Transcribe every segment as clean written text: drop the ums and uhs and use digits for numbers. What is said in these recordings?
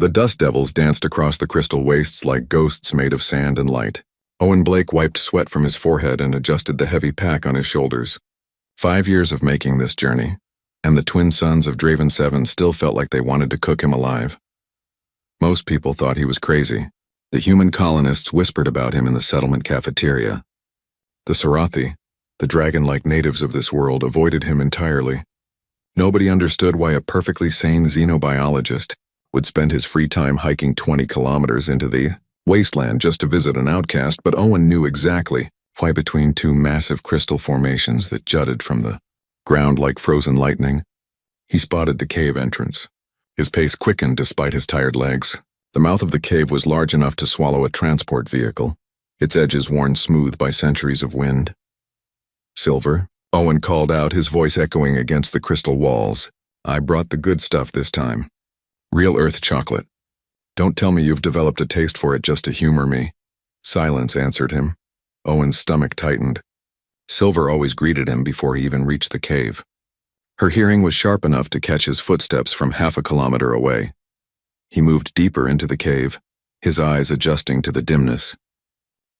The dust devils danced across the crystal wastes like ghosts made of sand and light. Owen Blake wiped sweat from his forehead and adjusted the heavy pack on his shoulders. 5 years of making this journey, and the twin sons of Draven 7 still felt like they wanted to cook him alive. Most people thought he was crazy. The human colonists whispered about him in the settlement cafeteria. The Sarathi, the dragon-like natives of this world, avoided him entirely. Nobody understood why a perfectly sane xenobiologist would spend his free time hiking 20 kilometers into the wasteland just to visit an outcast, but Owen knew exactly why. Between two massive crystal formations that jutted from the ground like frozen lightning, he spotted the cave entrance. His pace quickened despite his tired legs. The mouth of the cave was large enough to swallow a transport vehicle, its edges worn smooth by centuries of wind. "Silver," Owen called out, his voice echoing against the crystal walls. "I brought the good stuff this time. Real earth chocolate. Don't tell me you've developed a taste for it just to humor me." Silence answered him. Owen's stomach tightened. Silver always greeted him before he even reached the cave. Her hearing was sharp enough to catch his footsteps from half a kilometer away. He moved deeper into the cave, his eyes adjusting to the dimness.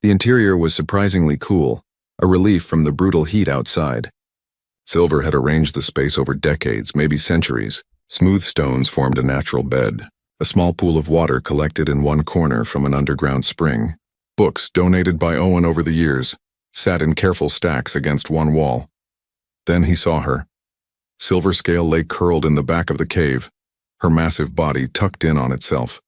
The interior was surprisingly cool, a relief from the brutal heat outside. Silver had arranged the space over decades, maybe centuries. Smooth stones formed a natural bed. A small pool of water collected in one corner from an underground spring. Books, donated by Owen over the years, sat in careful stacks against one wall. Then he saw her. Silver Scale lay curled in the back of the cave, her massive body tucked in on itself.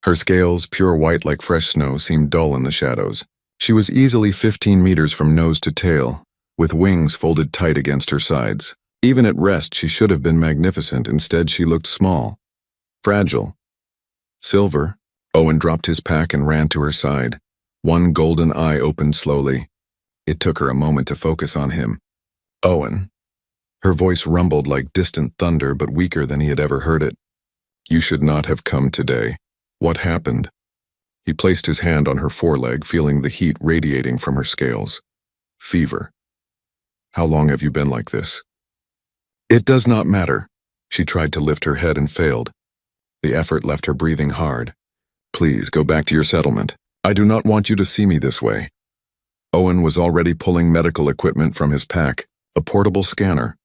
Her scales, pure white like fresh snow, seemed dull in the shadows. She was easily 15 meters from nose to tail, with wings folded tight against her sides. Even at rest, she should have been magnificent. Instead, she looked small, fragile. "Silver." Owen dropped his pack and ran to her side. One golden eye opened slowly. It took her a moment to focus on him. "Owen." Her voice rumbled like distant thunder, but weaker than he had ever heard it. "You should not have come today. What happened?" He placed his hand on her foreleg, feeling the heat radiating from her scales. "Fever." "How long have you been like this?" "It does not matter." She tried to lift her head and failed. The effort left her breathing hard. "Please, go back to your settlement. I do not want you to see me this way." Owen was already pulling medical equipment from his pack, a portable scanner,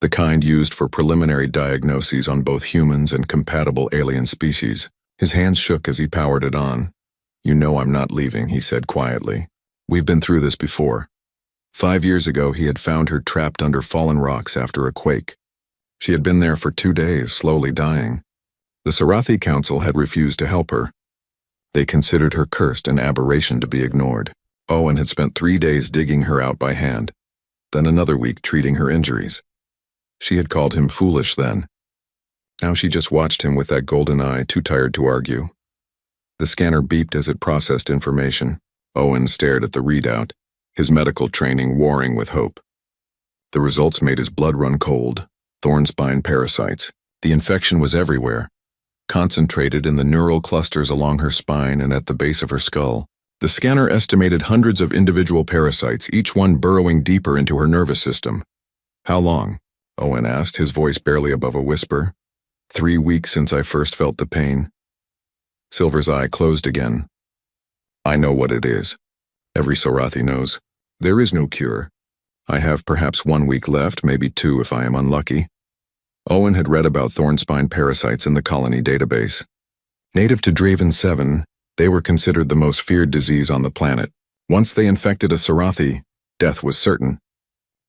the kind used for preliminary diagnoses on both humans and compatible alien species. His hands shook as he powered it on. "You know I'm not leaving," he said quietly. "We've been through this before." 5 years ago, he had found her trapped under fallen rocks after a quake. She had been there for 2 days, slowly dying. The Sarathi Council had refused to help her. They considered her cursed, an aberration to be ignored. Owen had spent 3 days digging her out by hand, then another week treating her injuries. She had called him foolish then. Now she just watched him with that golden eye, too tired to argue. The scanner beeped as it processed information. Owen stared at the readout, his medical training warring with hope. The results made his blood run cold. Thorn spine parasites. The infection was everywhere, concentrated in the neural clusters along her spine and at the base of her skull. The scanner estimated hundreds of individual parasites, each one burrowing deeper into her nervous system. "How long?" Owen asked, his voice barely above a whisper. 3 weeks since I first felt the pain." Silver's eye closed again. "I know what it is. Every Sarathi knows. There is no cure. I have perhaps 1 week left, maybe 2 if I am unlucky." Owen had read about thornspine parasites in the colony database. Native to Draven 7, they were considered the most feared disease on the planet. Once they infected a Sarathi, death was certain.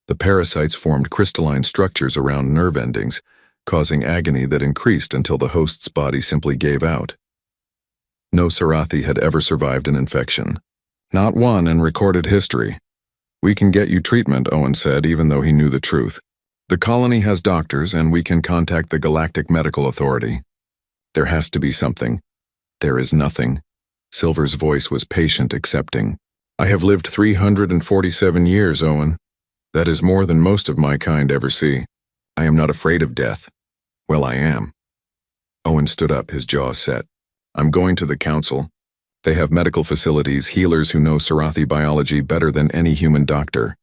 The parasites formed crystalline structures around nerve endings, causing agony that increased until the host's body simply gave out. No Sarathi had ever survived an infection. Not one in recorded history. "We can get you treatment," Owen said, even though he knew the truth. "The colony has doctors, and we can contact the Galactic Medical Authority. There has to be something." "There is nothing." Silver's voice was patient, accepting. "I have lived 347 years, Owen. That is more than most of my kind ever see. I am not afraid of death." "Well, I am." Owen stood up, his jaw set. "I'm going to the council. They have medical facilities, healers who know Sarathi biology better than any human doctor.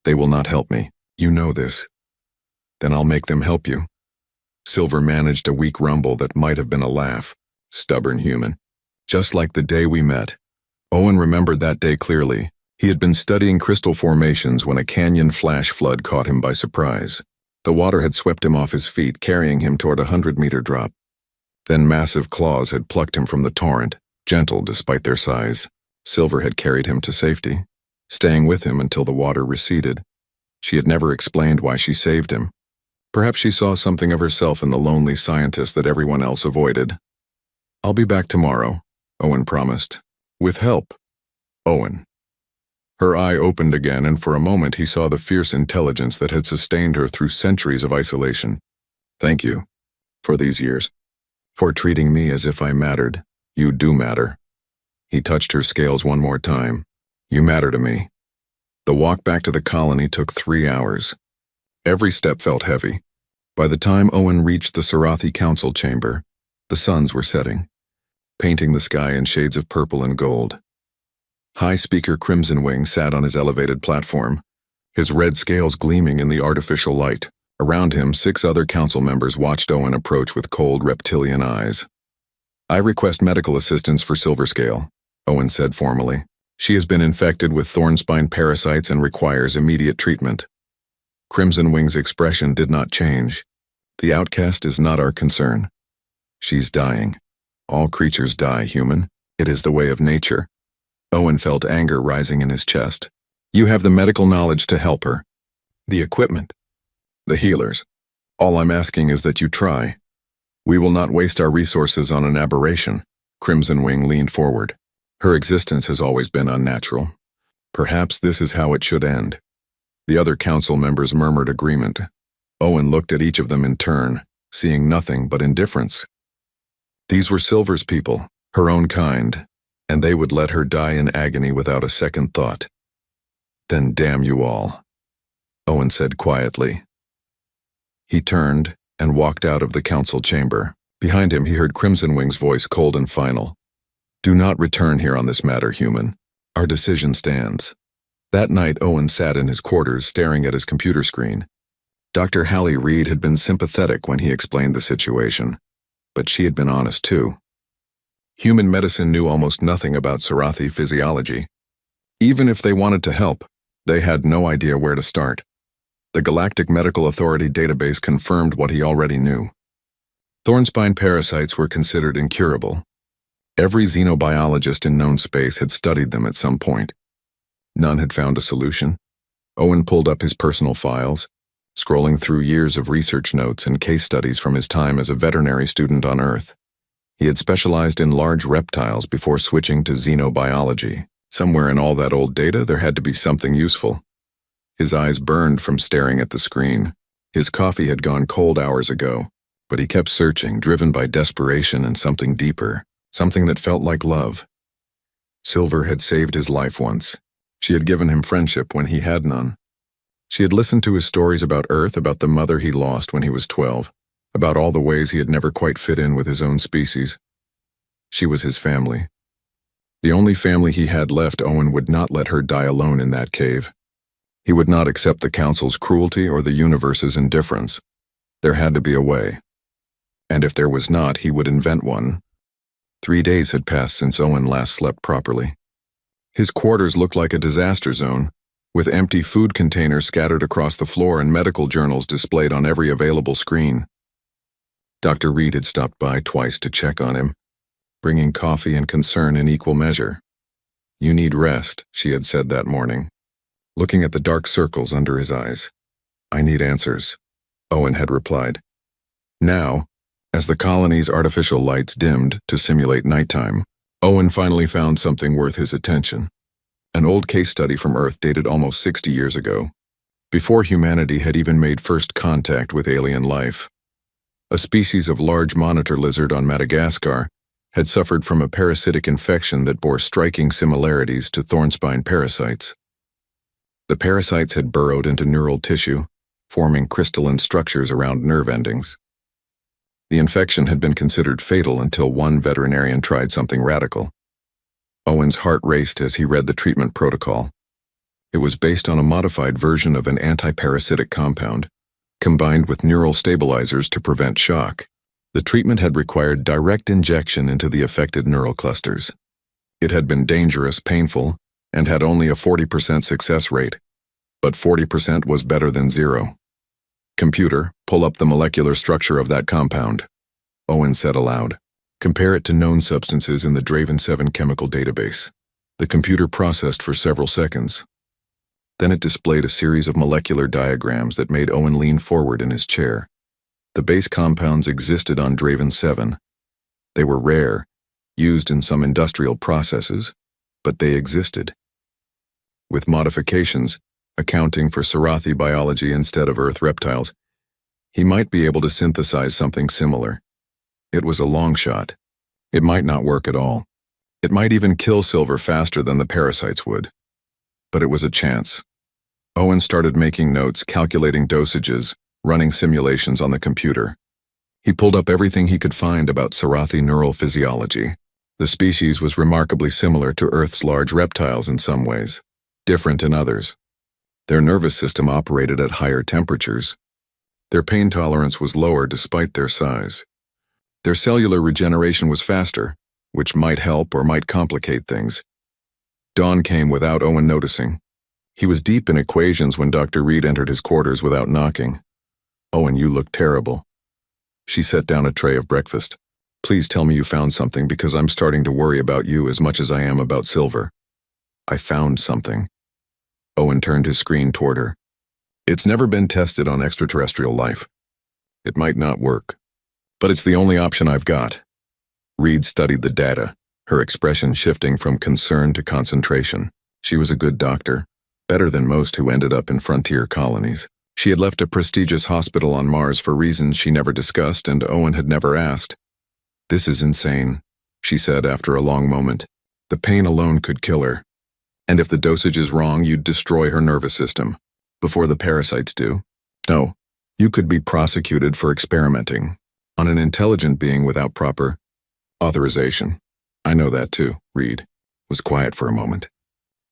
They will not help me. You know this." "Then I'll make them help you." Silver managed a weak rumble that might have been a laugh. Stubborn human. Just like the day we met. Owen remembered that day clearly. He had been studying crystal formations when a canyon flash flood caught him by surprise. The water had swept him off his feet, carrying him toward a 100-meter drop. Then massive claws had plucked him from the torrent, gentle despite their size. Silver had carried him to safety, staying with him until the water receded. She had never explained why she saved him. Perhaps she saw something of herself in the lonely scientist that everyone else avoided. "I'll be back tomorrow," Owen promised. "With help." Owen. Her eye opened again, and for a moment he saw the fierce intelligence that had sustained her through centuries of isolation. "Thank you. For these years. For treating me as if I mattered. You do matter." He touched her scales one more time. "You matter to me." The walk back to the colony took 3 hours. Every step felt heavy. By the time Owen reached the Sarathi Council chamber, the suns were setting, painting the sky in shades of purple and gold. High Speaker Crimson Wing sat on his elevated platform, his red scales gleaming in the artificial light. Around him, 6 other council members watched Owen approach with cold reptilian eyes. "I request medical assistance for Silverscale," Owen said formally. "She has been infected with thornspine parasites and requires immediate treatment." Crimson Wing's expression did not change. "The outcast is not our concern. She's dying. All creatures die, human. It is the way of nature." Owen felt anger rising in his chest. "You have the medical knowledge to help her. The equipment. The healers. All I'm asking is that you try. We will not waste our resources on an aberration." Crimson Wing leaned forward. "Her existence has always been unnatural. Perhaps this is how it should end." The other council members murmured agreement. Owen looked at each of them in turn, seeing nothing but indifference. These were Silver's people, her own kind, and they would let her die in agony without a second thought. "Then damn you all," Owen said quietly. He turned and walked out of the council chamber. Behind him he heard Crimson Wing's voice, cold and final. "Do not return here on this matter, human. Our decision stands." That night Owen sat in his quarters staring at his computer screen. Dr. Hallie Reed had been sympathetic when he explained the situation, but she had been honest too. Human medicine knew almost nothing about Sarathi physiology. Even if they wanted to help, they had no idea where to start. The Galactic Medical Authority database confirmed what he already knew. Thornspine parasites were considered incurable. Every xenobiologist in known space had studied them at some point. None had found a solution. Owen pulled up his personal files, scrolling through years of research notes and case studies from his time as a veterinary student on Earth. He had specialized in large reptiles before switching to xenobiology. Somewhere in all that old data, there had to be something useful. His eyes burned from staring at the screen. His coffee had gone cold hours ago, but he kept searching, driven by desperation and something deeper, something that felt like love. Silver had saved his life once. She had given him friendship when he had none. She had listened to his stories about Earth, about the mother he lost when he was 12, about all the ways he had never quite fit in with his own species. She was his family. The only family he had left. Owen would not let her die alone in that cave. He would not accept the Council's cruelty or the universe's indifference. There had to be a way. And if there was not, he would invent one. 3 days had passed since Owen last slept properly. His quarters looked like a disaster zone, with empty food containers scattered across the floor and medical journals displayed on every available screen. Dr. Reed had stopped by twice to check on him, bringing coffee and concern in equal measure. "You need rest," she had said that morning, looking at the dark circles under his eyes. "I need answers," Owen had replied. Now, as the colony's artificial lights dimmed to simulate nighttime, Owen finally found something worth his attention. An old case study from Earth dated almost 60 years ago, before humanity had even made first contact with alien life. A species of large monitor lizard on Madagascar had suffered from a parasitic infection that bore striking similarities to thornspine parasites. The parasites had burrowed into neural tissue, forming crystalline structures around nerve endings. The infection had been considered fatal until one veterinarian tried something radical. Owen's heart raced as he read the treatment protocol. It was based on a modified version of an anti-parasitic compound, combined with neural stabilizers to prevent shock. The treatment had required direct injection into the affected neural clusters. It had been dangerous, painful, and had only a 40% success rate, but 40% was better than zero. Computer, pull up the molecular structure of that compound, Owen said aloud. Compare it to known substances in the Draven 7 chemical database. The computer processed for several seconds. Then it displayed a series of molecular diagrams that made Owen lean forward in his chair. The base compounds existed on Draven 7. They were rare, used in some industrial processes, but they existed. With modifications, accounting for Sarathi biology instead of Earth reptiles, he might be able to synthesize something similar. It was a long shot. It might not work at all. It might even kill Silver faster than the parasites would. But it was a chance. Owen started making notes, calculating dosages, running simulations on the computer. He pulled up everything he could find about Sarathi neural physiology. The species was remarkably similar to Earth's large reptiles in some ways, different in others. Their nervous system operated at higher temperatures. Their pain tolerance was lower despite their size. Their cellular regeneration was faster, which might help or might complicate things. Dawn came without Owen noticing. He was deep in equations when Dr. Reed entered his quarters without knocking. "Owen, you look terrible." She set down a tray of breakfast. "Please tell me you found something, because I'm starting to worry about you as much as I am about Silver." "I found something." Owen turned his screen toward her. "It's never been tested on extraterrestrial life. It might not work, but it's the only option I've got." Reed studied the data, her expression shifting from concern to concentration. She was a good doctor, better than most who ended up in frontier colonies. She had left a prestigious hospital on Mars for reasons she never discussed and Owen had never asked. "This is insane," she said after a long moment. "The pain alone could kill her. And if the dosage is wrong, you'd destroy her nervous system. Before the parasites do. No, you could be prosecuted for experimenting on an intelligent being without proper authorization." "I know that too." Reed was quiet for a moment.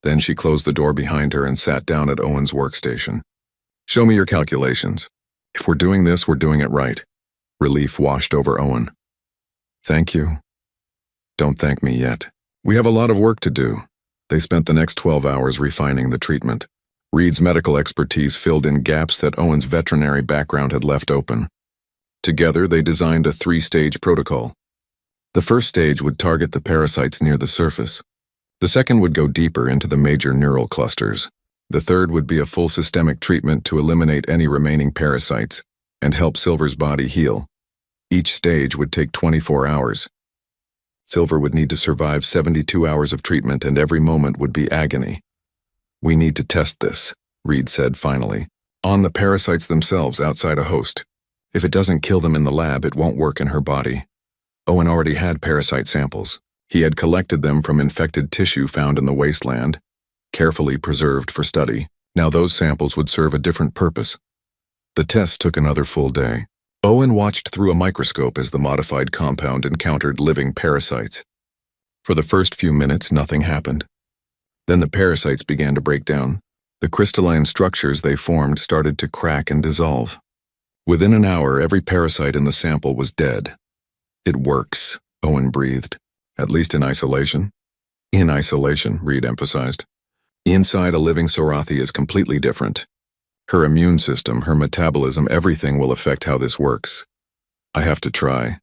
Then she closed the door behind her and sat down at Owen's workstation. "Show me your calculations. If we're doing this, we're doing it right." Relief washed over Owen. "Thank you." "Don't thank me yet. We have a lot of work to do." They spent the next 12 hours refining the treatment. Reed's medical expertise filled in gaps that Owen's veterinary background had left open. Together, they designed a 3-stage protocol. The first stage would target the parasites near the surface. The second would go deeper into the major neural clusters. The third would be a full systemic treatment to eliminate any remaining parasites and help Silver's body heal. Each stage would take 24 hours. Silver would need to survive 72 hours of treatment, and every moment would be agony. "We need to test this," Reed said finally, "on the parasites themselves outside a host. If it doesn't kill them in the lab, it won't work in her body." Owen already had parasite samples. He had collected them from infected tissue found in the wasteland, carefully preserved for study. Now those samples would serve a different purpose. The test took another full day. Owen watched through a microscope as the modified compound encountered living parasites. For the first few minutes, nothing happened. Then the parasites began to break down. The crystalline structures they formed started to crack and dissolve. Within an hour, every parasite in the sample was dead. "It works," Owen breathed. "At least in isolation." "In isolation," Reed emphasized. "Inside a living Sarathi is completely different. Her immune system, her metabolism, everything will affect how this works. I have to try."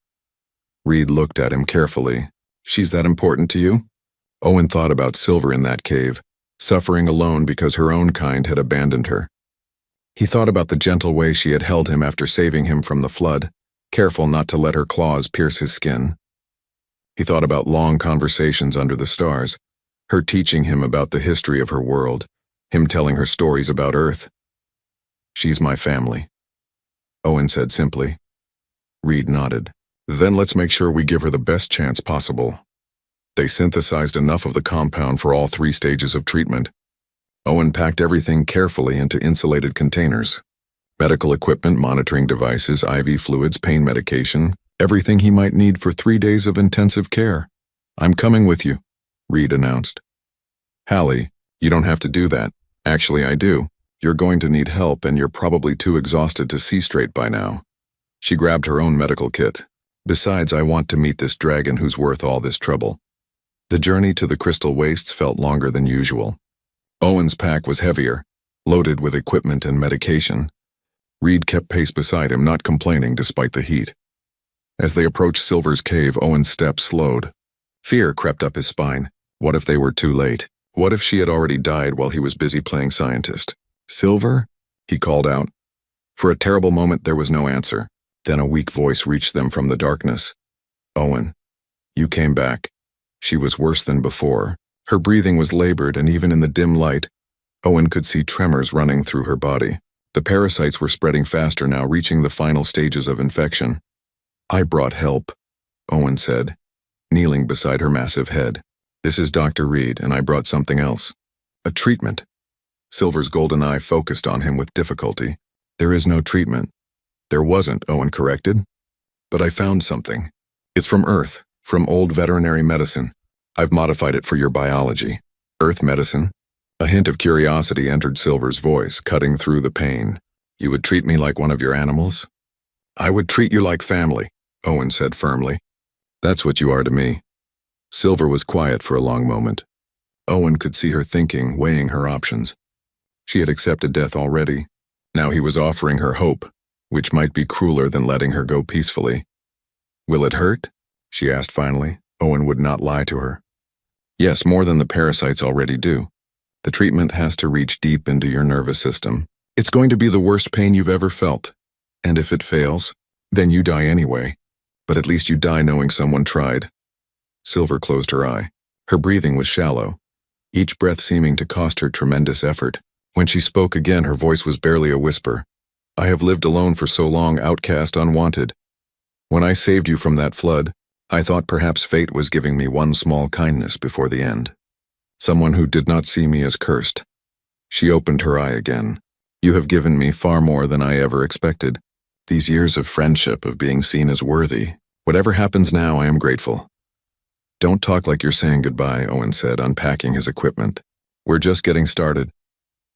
Reed looked at him carefully. "She's that important to you?" Owen thought about Silver in that cave, suffering alone because her own kind had abandoned her. He thought about the gentle way she had held him after saving him from the flood, careful not to let her claws pierce his skin. He thought about long conversations under the stars, her teaching him about the history of her world, him telling her stories about Earth. "She's my family," Owen said simply. Reed nodded. "Then let's make sure we give her the best chance possible." They synthesized enough of the compound for all 3 stages of treatment. Owen packed everything carefully into insulated containers. Medical equipment, monitoring devices, IV fluids, pain medication, everything he might need for 3 days of intensive care. "I'm coming with you," Reed announced. "Hallie, you don't have to do that. Actually, I do. You're going to need help, and you're probably too exhausted to see straight by now." She grabbed her own medical kit. Besides, I want to meet this dragon who's worth all this trouble. The journey to the crystal wastes felt longer than usual. Owen's pack was heavier, loaded with equipment and medication. Reed kept pace beside him, not complaining despite the heat. As they approached Silver's cave, Owen's steps slowed. Fear crept up his spine. What if they were too late? What if she had already died while he was busy playing scientist? "Silver?" he called out. For a terrible moment there was no answer. Then a weak voice reached them from the darkness. "Owen, you came back." She was worse than before. Her breathing was labored, and even in the dim light, Owen could see tremors running through her body. The parasites were spreading faster now, reaching the final stages of infection. "I brought help," Owen said, kneeling beside her massive head. "This is Dr. Reed, and I brought something else. A treatment." Silver's golden eye focused on him with difficulty. "There is no treatment." "There wasn't," Owen corrected. "But I found something. It's from Earth, from old veterinary medicine. I've modified it for your biology." "Earth medicine?" A hint of curiosity entered Silver's voice, cutting through the pain. "You would treat me like one of your animals?" "I would treat you like family," Owen said firmly. "That's what you are to me." Silver was quiet for a long moment. Owen could see her thinking, weighing her options. She had accepted death already. Now he was offering her hope, which might be crueler than letting her go peacefully. "Will it hurt?" she asked finally. Owen would not lie to her. "Yes, more than the parasites already do. The treatment has to reach deep into your nervous system. It's going to be the worst pain you've ever felt. And if it fails, then you die anyway. But at least you die knowing someone tried." Silver closed her eye. Her breathing was shallow, each breath seeming to cost her tremendous effort. When she spoke again, her voice was barely a whisper. "I have lived alone for so long, outcast, unwanted. When I saved you from that flood, I thought perhaps fate was giving me one small kindness before the end. Someone who did not see me as cursed." She opened her eye again. "You have given me far more than I ever expected. These years of friendship, of being seen as worthy. Whatever happens now, I am grateful." "Don't talk like you're saying goodbye," Owen said, unpacking his equipment. "We're just getting started."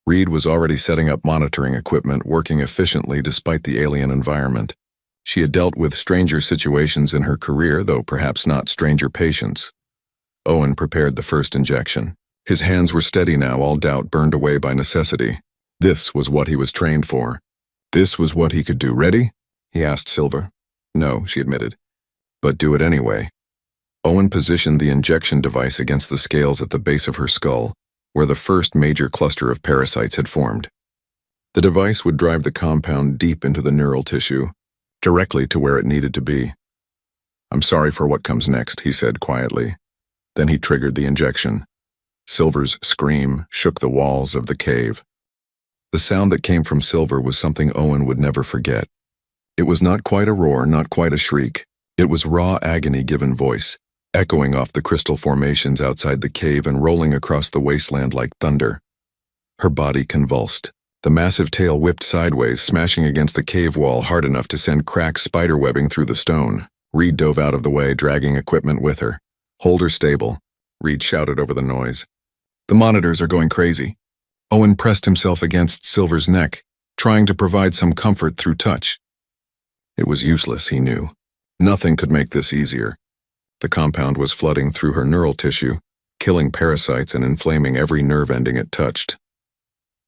Reed was already setting up monitoring equipment, working efficiently despite the alien environment. She had dealt with stranger situations in her career, though perhaps not stranger patients. Owen prepared the first injection. His hands were steady now, all doubt burned away by necessity. This was what he was trained for. This was what he could do. "Ready?" he asked Silver. "No," she admitted. "But do it anyway." Owen positioned the injection device against the scales at the base of her skull, where the first major cluster of parasites had formed. The device would drive the compound deep into the neural tissue, directly to where it needed to be. "I'm sorry for what comes next," he said quietly. Then he triggered the injection. Silver's scream shook the walls of the cave. The sound that came from Silver was something Owen would never forget. It was not quite a roar, not quite a shriek. It was raw agony given voice, echoing off the crystal formations outside the cave and rolling across the wasteland like thunder. Her body convulsed. The massive tail whipped sideways, smashing against the cave wall hard enough to send cracked spiderwebbing through the stone. Reed dove out of the way, dragging equipment with her. "Hold her stable," Reed shouted over the noise. "The monitors are going crazy." Owen pressed himself against Silver's neck, trying to provide some comfort through touch. It was useless, he knew. Nothing could make this easier. The compound was flooding through her neural tissue, killing parasites and inflaming every nerve ending it touched.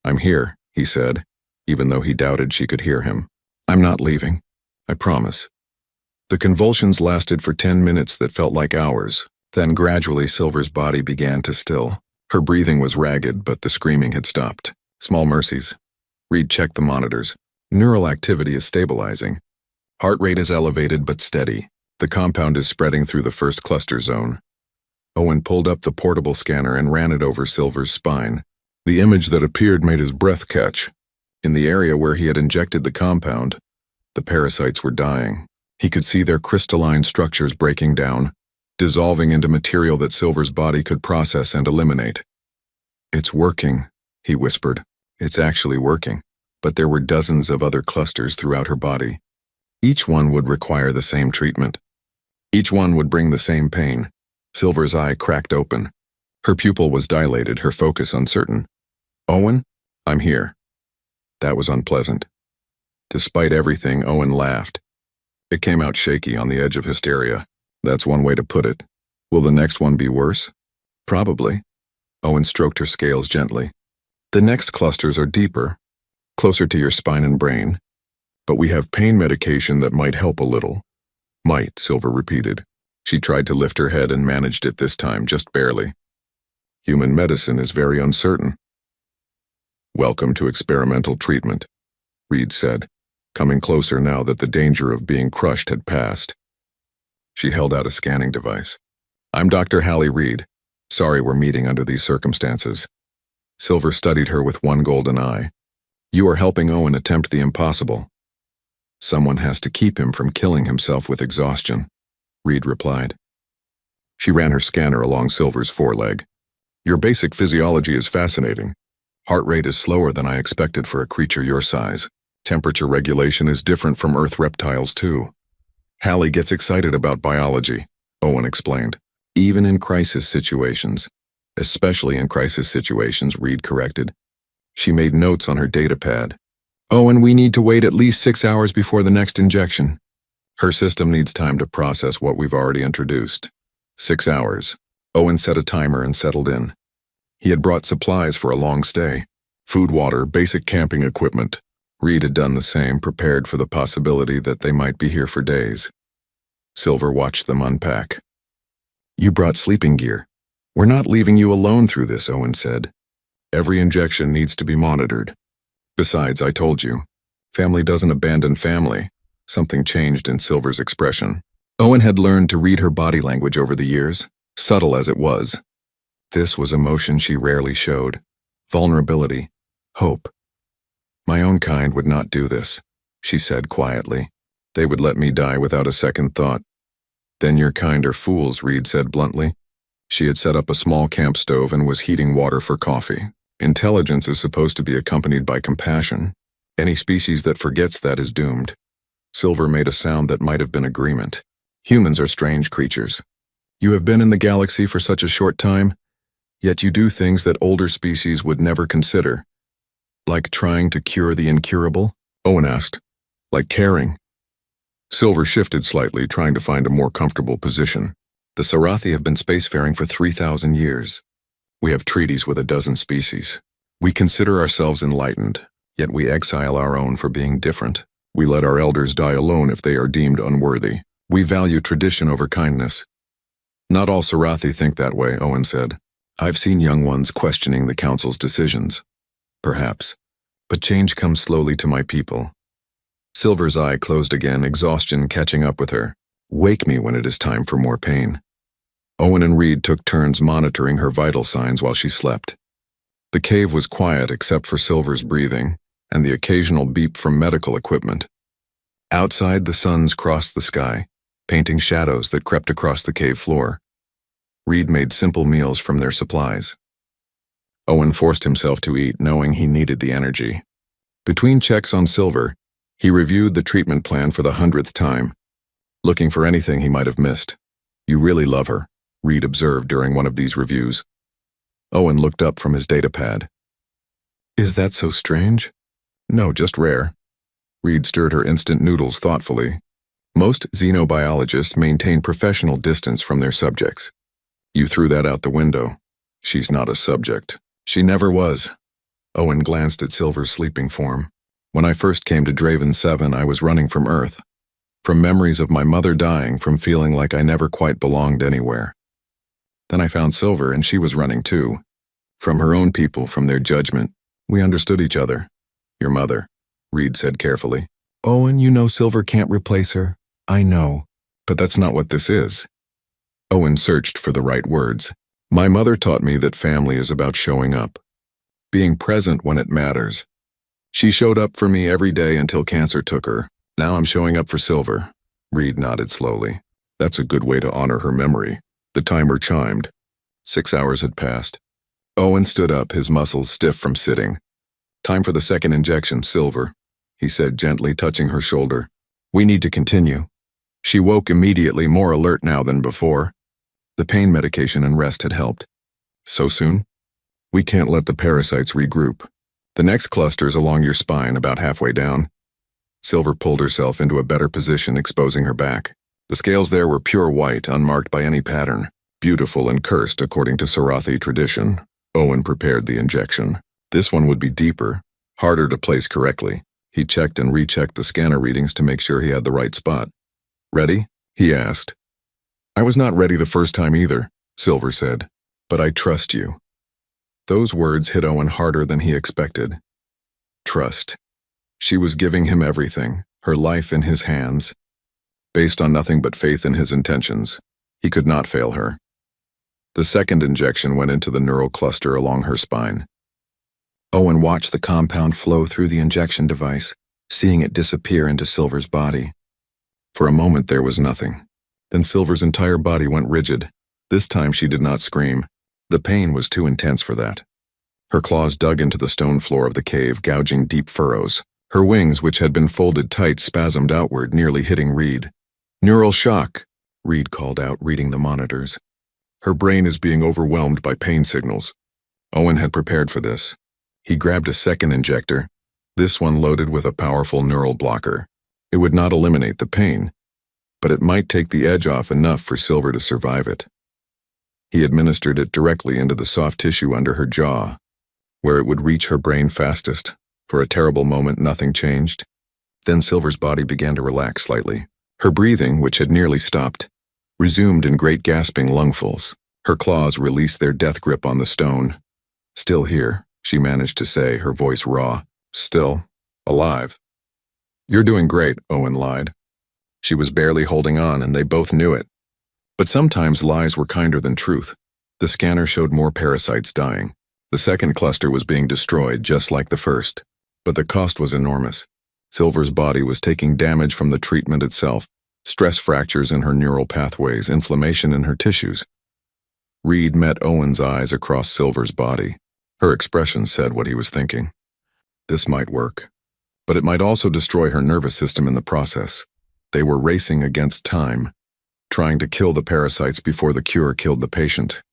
"I'm here," he said, even though he doubted she could hear him. "I'm not leaving. I promise." The convulsions lasted for 10 minutes that felt like hours. Then gradually Silver's body began to still. Her breathing was ragged, but the screaming had stopped. Small mercies. Reed checked the monitors. Neural activity is stabilizing. Heart rate is elevated but steady. The compound is spreading through the first cluster zone. Owen pulled up the portable scanner and ran it over Silver's spine. The image that appeared made his breath catch. In the area where he had injected the compound, the parasites were dying. He could see their crystalline structures breaking down, dissolving into material that Silver's body could process and eliminate. "It's working," he whispered. "It's actually working." But there were dozens of other clusters throughout her body. Each one would require the same treatment. Each one would bring the same pain. Silver's eye cracked open. Her pupil was dilated, her focus uncertain. "Owen, I'm here." That was unpleasant. Despite everything, Owen laughed. It came out shaky on the edge of hysteria. That's one way to put it. Will the next one be worse? Probably. Owen stroked her scales gently. The next clusters are deeper, closer to your spine and brain. But we have pain medication that might help a little. Might, Silver repeated. She tried to lift her head and managed it this time, just barely. Human medicine is very uncertain. Welcome to experimental treatment, Reed said, coming closer now that the danger of being crushed had passed. She held out a scanning device. I'm Dr. Hallie Reed. Sorry we're meeting under these circumstances. Silver studied her with one golden eye. You are helping Owen attempt the impossible. Someone has to keep him from killing himself with exhaustion, Reed replied. She ran her scanner along Silver's foreleg. Your basic physiology is fascinating. Heart rate is slower than I expected for a creature your size. Temperature regulation is different from Earth reptiles too. Hallie gets excited about biology, Owen explained. Even in crisis situations. Especially in crisis situations, Reed corrected. She made notes on her data pad. Owen, we need to wait at least 6 hours before the next injection. Her system needs time to process what we've already introduced. 6 hours. Owen set a timer and settled in. He had brought supplies for a long stay. Food, water, basic camping equipment. Reed had done the same, prepared for the possibility that they might be here for days. Silver watched them unpack. You brought sleeping gear. We're not leaving you alone through this, Owen said. Every injection needs to be monitored. Besides, I told you, family doesn't abandon family. Something changed in Silver's expression. Owen had learned to read her body language over the years, subtle as it was. This was emotion she rarely showed. Vulnerability. Hope. My own kind would not do this, she said quietly. They would let me die without a second thought. Then your kind are fools, Reed said bluntly. She had set up a small camp stove and was heating water for coffee. Intelligence is supposed to be accompanied by compassion. Any species that forgets that is doomed. Silver made a sound that might have been agreement. Humans are strange creatures. You have been in the galaxy for such a short time, yet you do things that older species would never consider. Like trying to cure the incurable? Owen asked. Like caring? Silver shifted slightly, trying to find a more comfortable position. The Sarathi have been spacefaring for 3,000 years. We have treaties with a dozen species. We consider ourselves enlightened, yet we exile our own for being different. We let our elders die alone if they are deemed unworthy. We value tradition over kindness. Not all Sarathi think that way, Owen said. I've seen young ones questioning the Council's decisions. Perhaps. But change comes slowly to my people. Silver's eye closed again, exhaustion catching up with her. Wake me when it is time for more pain. Owen and Reed took turns monitoring her vital signs while she slept. The cave was quiet except for Silver's breathing and the occasional beep from medical equipment. Outside, the suns crossed the sky, painting shadows that crept across the cave floor. Reed made simple meals from their supplies. Owen forced himself to eat, knowing he needed the energy. Between checks on Silver, he reviewed the treatment plan for the 100th time, looking for anything he might have missed. You really love her, Reed observed during one of these reviews. Owen looked up from his data pad. Is that so strange? No, just rare. Reed stirred her instant noodles thoughtfully. Most xenobiologists maintain professional distance from their subjects. You threw that out the window. She's not a subject. She never was. Owen glanced at Silver's sleeping form. When I first came to Draven 7, I was running from Earth. From memories of my mother dying, from feeling like I never quite belonged anywhere. Then I found Silver, and she was running too. From her own people, from their judgment. We understood each other. Your mother, Reed said carefully. Owen, you know Silver can't replace her. I know. But that's not what this is. Owen searched for the right words. My mother taught me that family is about showing up. Being present when it matters. She showed up for me every day until cancer took her. Now I'm showing up for Silver. Reed nodded slowly. That's a good way to honor her memory. The timer chimed. 6 hours had passed. Owen stood up, his muscles stiff from sitting. Time for the second injection, Silver, he said gently, touching her shoulder. We need to continue. She woke immediately, more alert now than before. The pain medication and rest had helped. So soon? We can't let the parasites regroup. The next cluster's along your spine, about halfway down. Silver pulled herself into a better position, exposing her back. The scales there were pure white, unmarked by any pattern. Beautiful and cursed according to Sarathi tradition. Owen prepared the injection. This one would be deeper, harder to place correctly. He checked and rechecked the scanner readings to make sure he had the right spot. "Ready?" he asked. "I was not ready the first time either," Silver said. "But I trust you." Those words hit Owen harder than he expected. Trust. She was giving him everything, her life in his hands. Based on nothing but faith in his intentions, he could not fail her. The second injection went into the neural cluster along her spine. Owen watched the compound flow through the injection device, seeing it disappear into Silver's body. For a moment there was nothing. Then Silver's entire body went rigid. This time she did not scream. The pain was too intense for that. Her claws dug into the stone floor of the cave, gouging deep furrows. Her wings, which had been folded tight, spasmed outward, nearly hitting Reed. "Neural shock," Reed called out, reading the monitors. "Her brain is being overwhelmed by pain signals." Owen had prepared for this. He grabbed a second injector, this one loaded with a powerful neural blocker. It would not eliminate the pain, but it might take the edge off enough for Silver to survive it. He administered it directly into the soft tissue under her jaw, where it would reach her brain fastest. For a terrible moment, nothing changed. Then Silver's body began to relax slightly. Her breathing, which had nearly stopped, resumed in great gasping lungfuls. Her claws released their death grip on the stone. "Still here," she managed to say, her voice raw. "Still alive." "You're doing great," Owen lied. She was barely holding on, and they both knew it. But sometimes lies were kinder than truth. The scanner showed more parasites dying. The second cluster was being destroyed, just like the first. But the cost was enormous. Silver's body was taking damage from the treatment itself, stress fractures in her neural pathways, inflammation in her tissues. Reed met Owen's eyes across Silver's body. Her expression said what he was thinking. This might work, but it might also destroy her nervous system in the process. They were racing against time, trying to kill the parasites before the cure killed the patient.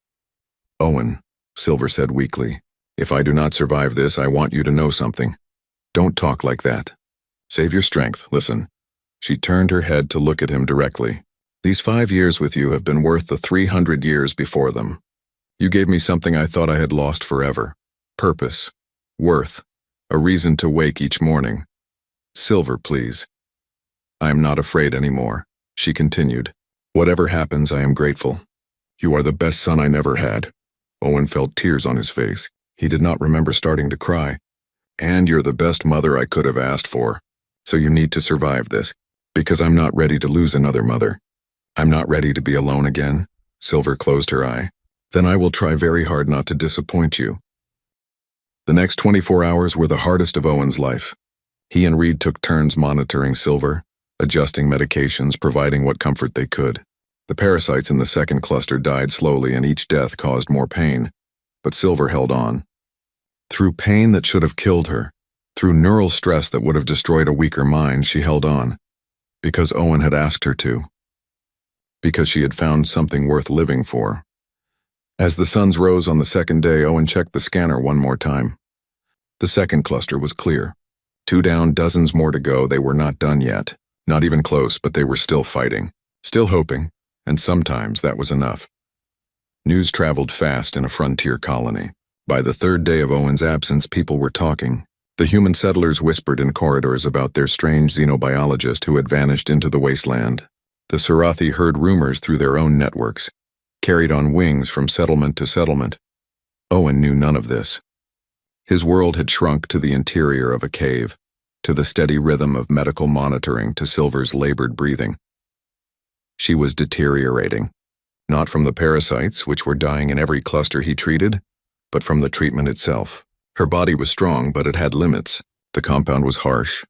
"Owen," Silver said weakly, "if I do not survive this, I want you to know something. Don't talk like that. Save your strength, listen." She turned her head to look at him directly. "These 5 years with you have been worth the 300 years before them. You gave me something I thought I had lost forever. Purpose, worth, a reason to wake each morning. Silver, please. I am not afraid anymore," she continued. "Whatever happens, I am grateful. You are the best son I never had." Owen felt tears on his face. He did not remember starting to cry. "And you're the best mother I could have asked for. So you need to survive this, because I'm not ready to lose another mother. I'm not ready to be alone again." Silver closed her eye. "Then I will try very hard not to disappoint you." The next 24 hours were the hardest of Owen's life. He and Reed took turns monitoring Silver, adjusting medications, providing what comfort they could. The parasites in the second cluster died slowly, and each death caused more pain, but Silver held on. Through pain that should have killed her, through neural stress that would have destroyed a weaker mind, she held on, because Owen had asked her to, because she had found something worth living for. As the suns rose on the second day, Owen checked the scanner one more time. The second cluster was clear. 2 down, dozens more to go. They were not done yet. Not even close, but they were still fighting, still hoping, and sometimes that was enough. News traveled fast in a frontier colony. By the 3rd day of Owen's absence, people were talking. The human settlers whispered in corridors about their strange xenobiologist who had vanished into the wasteland. The Sarathi heard rumors through their own networks, carried on wings from settlement to settlement. Owen knew none of this. His world had shrunk to the interior of a cave, to the steady rhythm of medical monitoring, to Silver's labored breathing. She was deteriorating, not from the parasites, which were dying in every cluster he treated, but from the treatment itself. Her body was strong, but it had limits. The compound was harsh,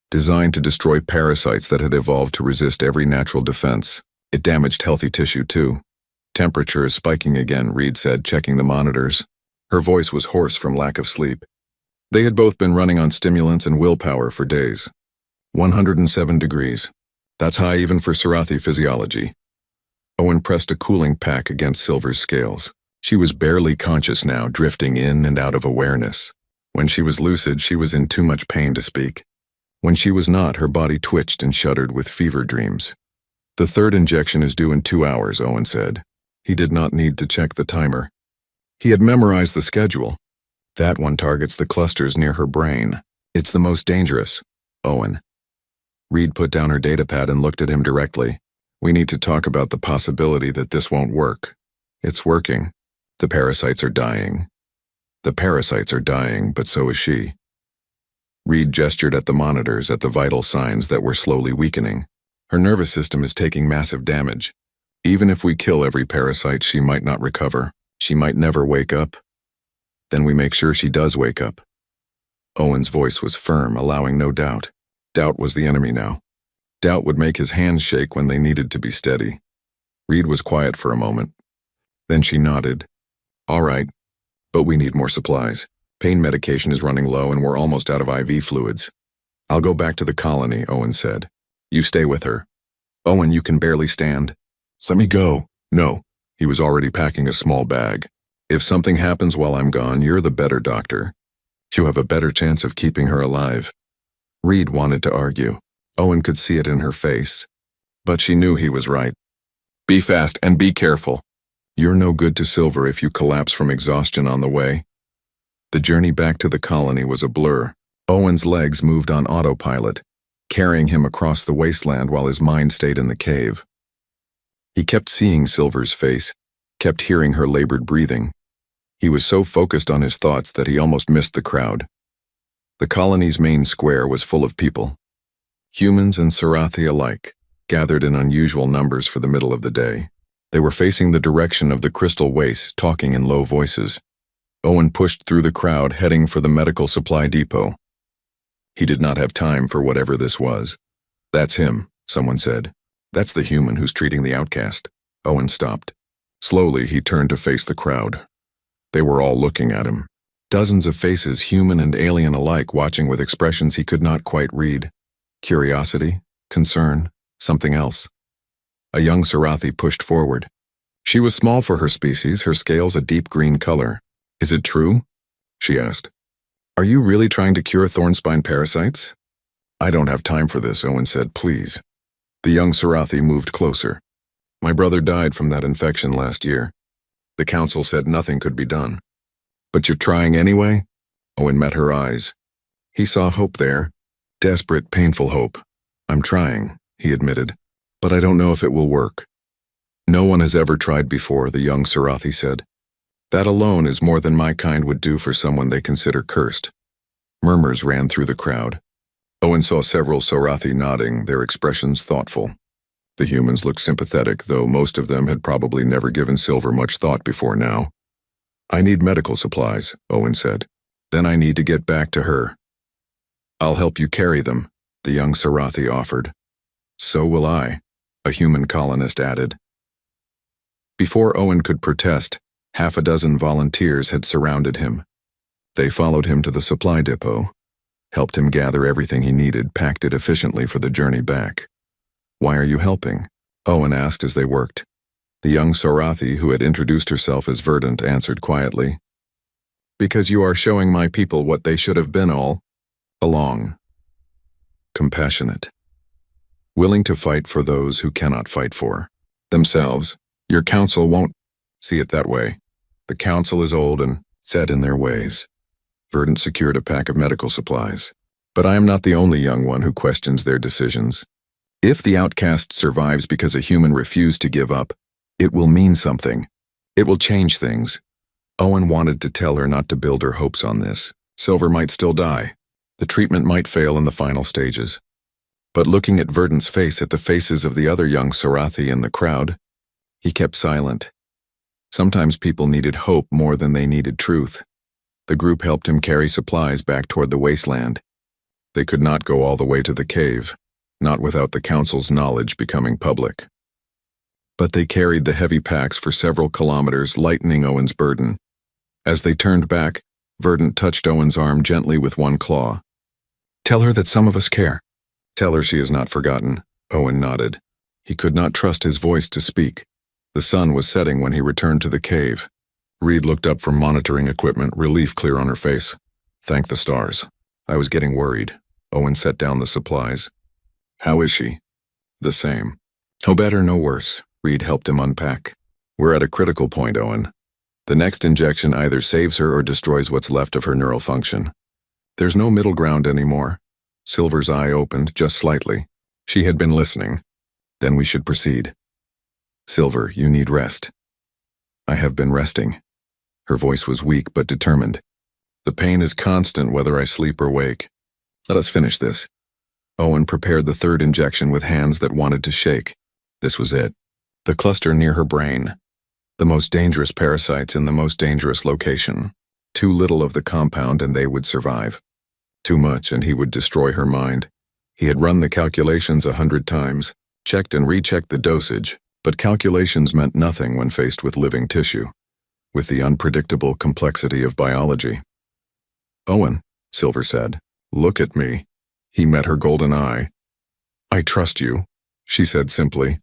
designed to destroy parasites that had evolved to resist every natural defense. It damaged healthy tissue, too. "Temperature is spiking again," Reed said, checking the monitors. Her voice was hoarse from lack of sleep. They had both been running on stimulants and willpower for days. 107 degrees. That's high even for Sarathi physiology. Owen pressed a cooling pack against Silver's scales. She was barely conscious now, drifting in and out of awareness. When she was lucid, she was in too much pain to speak. When she was not, her body twitched and shuddered with fever dreams. The third injection is due in 2 hours, Owen said. He did not need to check the timer. He had memorized the schedule. That one targets the clusters near her brain. It's the most dangerous, Owen. Reed put down her datapad and looked at him directly. We need to talk about the possibility that this won't work. It's working. The parasites are dying. The parasites are dying, but so is she. Reed gestured at the monitors, at the vital signs that were slowly weakening. Her nervous system is taking massive damage. Even if we kill every parasite, she might not recover. She might never wake up. Then we make sure she does wake up. Owen's voice was firm, allowing no doubt. Doubt was the enemy now. Doubt would make his hands shake when they needed to be steady. Reed was quiet for a moment. Then she nodded. All right, but we need more supplies. Pain medication is running low and we're almost out of IV fluids. I'll go back to the colony, Owen said. You stay with her. Owen, you can barely stand. Let me go. No. He was already packing a small bag. If something happens while I'm gone, you're the better doctor. You have a better chance of keeping her alive. Reed wanted to argue. Owen could see it in her face. But she knew he was right. Be fast and be careful. You're no good to Silver if you collapse from exhaustion on the way. The journey back to the colony was a blur. Owen's legs moved on autopilot, carrying him across the wasteland while his mind stayed in the cave. He kept seeing Silver's face, kept hearing her labored breathing. He was so focused on his thoughts that he almost missed the crowd. The colony's main square was full of people. Humans and Sarathi alike, gathered in unusual numbers for the middle of the day. They were facing the direction of the crystal waste, talking in low voices. Owen pushed through the crowd, heading for the medical supply depot. He did not have time for whatever this was. That's him, someone said. That's the human who's treating the outcast. Owen stopped. Slowly, he turned to face the crowd. They were all looking at him. Dozens of faces, human and alien alike, watching with expressions he could not quite read. Curiosity, concern, something else. A young Sarathi pushed forward. She was small for her species, her scales a deep green color. Is it true? She asked. Are you really trying to cure thornspine parasites? I don't have time for this, Owen said, please. The young Sarathi moved closer. My brother died from that infection last year. The council said nothing could be done. But you're trying anyway? Owen met her eyes. He saw hope there. Desperate, painful hope. I'm trying, he admitted. But I don't know if it will work. No one has ever tried before, the young Sarathi said. That alone is more than my kind would do for someone they consider cursed. Murmurs ran through the crowd. Owen saw several Sarathi nodding, their expressions thoughtful. The humans looked sympathetic, though most of them had probably never given Silver much thought before now. I need medical supplies, Owen said. Then I need to get back to her. I'll help you carry them, the young Sarathi offered. So will I, a human colonist added. Before Owen could protest, half a dozen volunteers had surrounded him. They followed him to the supply depot, helped him gather everything he needed, packed it efficiently for the journey back. Why are you helping? Owen asked as they worked. The young Sarathi, who had introduced herself as Verdant, answered quietly. Because you are showing my people what they should have been all along. Compassionate. Willing to fight for those who cannot fight for themselves. Your council won't see it that way. The council is old and set in their ways. Verdant secured a pack of medical supplies. But I am not the only young one who questions their decisions. If the outcast survives because a human refused to give up, it will mean something. It will change things. Owen wanted to tell her not to build her hopes on this. Silver might still die. The treatment might fail in the final stages. But looking at Verdant's face, at the faces of the other young Sarathi in the crowd, he kept silent. Sometimes people needed hope more than they needed truth. The group helped him carry supplies back toward the wasteland. They could not go all the way to the cave, not without the council's knowledge becoming public. But they carried the heavy packs for several kilometers, lightening Owen's burden. As they turned back, Verdant touched Owen's arm gently with one claw. Tell her that some of us care. Tell her she is not forgotten. Owen nodded. He could not trust his voice to speak. The sun was setting when he returned to the cave. Reed looked up from monitoring equipment, relief clear on her face. Thank the stars. I was getting worried. Owen set down the supplies. How is she? The same. No better, no worse. Reed helped him unpack. We're at a critical point, Owen. The next injection either saves her or destroys what's left of her neural function. There's no middle ground anymore. Silver's eye opened just slightly. She had been listening. Then we should proceed. Silver, you need rest. I have been resting. Her voice was weak but determined. The pain is constant whether I sleep or wake. Let us finish this. Owen prepared the third injection with hands that wanted to shake. This was it. The cluster near her brain. The most dangerous parasites in the most dangerous location. Too little of the compound and they would survive. Too much and he would destroy her mind. He had run the calculations 100 times, checked and rechecked the dosage, but calculations meant nothing when faced with living tissue, with the unpredictable complexity of biology. Owen, Silver said, look at me. He met her golden eye. I trust you, she said simply.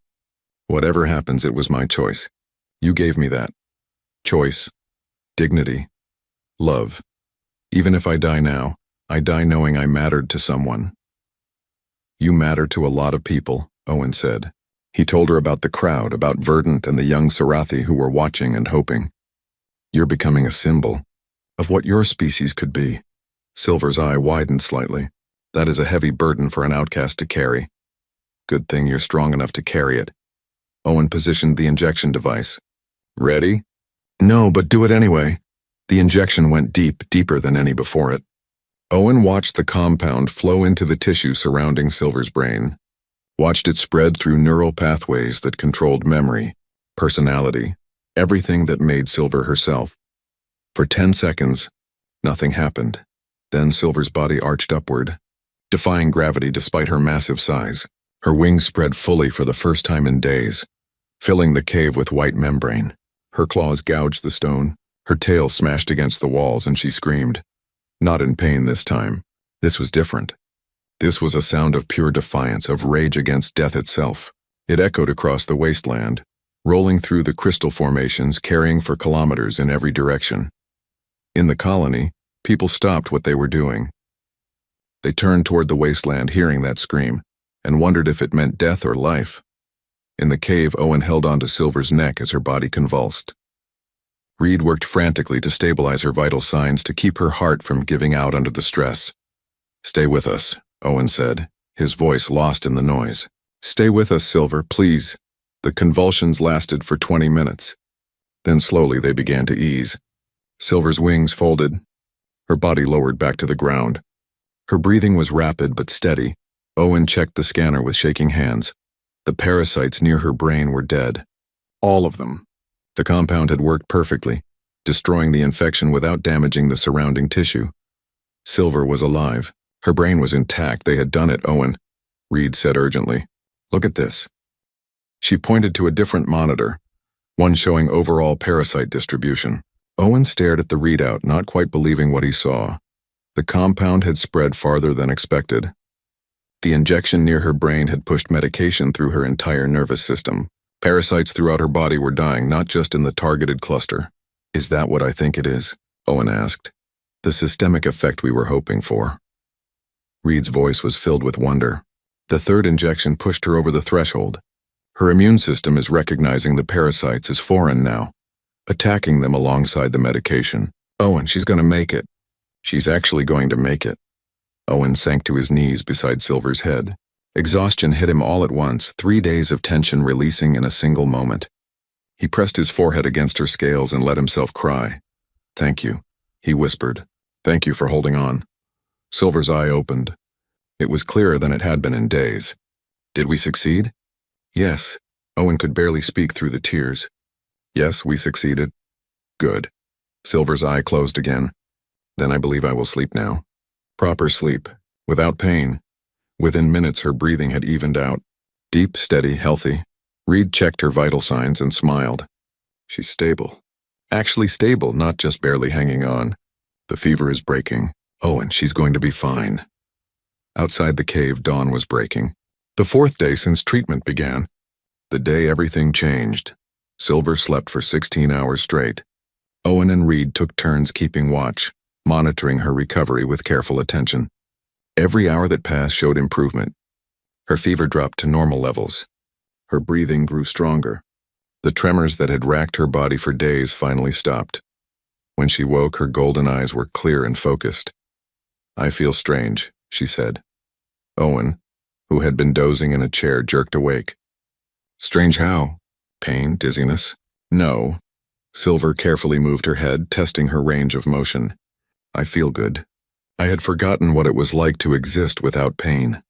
Whatever happens, it was my choice. You gave me that. Choice, dignity, love. Even if I die now, I die knowing I mattered to someone. You matter to a lot of people, Owen said. He told her about the crowd, about Verdant and the young Sarathi who were watching and hoping. You're becoming a symbol of what your species could be. Silver's eye widened slightly. That is a heavy burden for an outcast to carry. Good thing you're strong enough to carry it. Owen positioned the injection device. Ready? No, but do it anyway. The injection went deep, deeper than any before it. Owen watched the compound flow into the tissue surrounding Silver's brain. Watched it spread through neural pathways that controlled memory, personality, everything that made Silver herself. For 10 seconds, nothing happened. Then Silver's body arched upward, defying gravity despite her massive size. Her wings spread fully for the first time in days, filling the cave with white membrane. Her claws gouged the stone, her tail smashed against the walls, and she screamed. Not in pain this time. This was different. This was a sound of pure defiance, of rage against death itself. It echoed across the wasteland, rolling through the crystal formations, carrying for kilometers in every direction. In the colony, people stopped what they were doing. They turned toward the wasteland, hearing that scream, and wondered if it meant death or life. In the cave, Owen held onto Silver's neck as her body convulsed. Reed worked frantically to stabilize her vital signs, to keep her heart from giving out under the stress. Stay with us, Owen said, his voice lost in the noise. Stay with us, Silver, please. The convulsions lasted for 20 minutes. Then slowly they began to ease. Silver's wings folded. Her body lowered back to the ground. Her breathing was rapid but steady. Owen checked the scanner with shaking hands. The parasites near her brain were dead. All of them. The compound had worked perfectly, destroying the infection without damaging the surrounding tissue. Silver was alive. Her brain was intact. They had done it, Owen, Reed said urgently. Look at this. She pointed to a different monitor, one showing overall parasite distribution. Owen stared at the readout, not quite believing what he saw. The compound had spread farther than expected. The injection near her brain had pushed medication through her entire nervous system. Parasites throughout her body were dying, not just in the targeted cluster. Is that what I think it is? Owen asked. The systemic effect we were hoping for. Reed's voice was filled with wonder. The third injection pushed her over the threshold. Her immune system is recognizing the parasites as foreign now, attacking them alongside the medication. Owen, she's going to make it. She's actually going to make it. Owen sank to his knees beside Silver's head. Exhaustion hit him all at once, 3 days of tension releasing in a single moment. He pressed his forehead against her scales and let himself cry. Thank you, he whispered. Thank you for holding on. Silver's eye opened. It was clearer than it had been in days. Did we succeed? Yes. Owen could barely speak through the tears. Yes, we succeeded. Good. Silver's eye closed again. Then I believe I will sleep now. Proper sleep, without pain. Within minutes, her breathing had evened out. Deep, steady, healthy. Reed checked her vital signs and smiled. She's stable. Actually stable, not just barely hanging on. The fever is breaking. Oh, and she's going to be fine. Outside the cave, dawn was breaking. The 4th day since treatment began. The day everything changed. Silver slept for 16 hours straight. Owen and Reed took turns keeping watch, monitoring her recovery with careful attention. Every hour that passed showed improvement. Her fever dropped to normal levels. Her breathing grew stronger. The tremors that had racked her body for days finally stopped. When she woke, her golden eyes were clear and focused. "I feel strange," she said. Owen, who had been dozing in a chair, jerked awake. "Strange how? Pain, dizziness?" "No." Silver carefully moved her head, testing her range of motion. "I feel good. I had forgotten what it was like to exist without pain."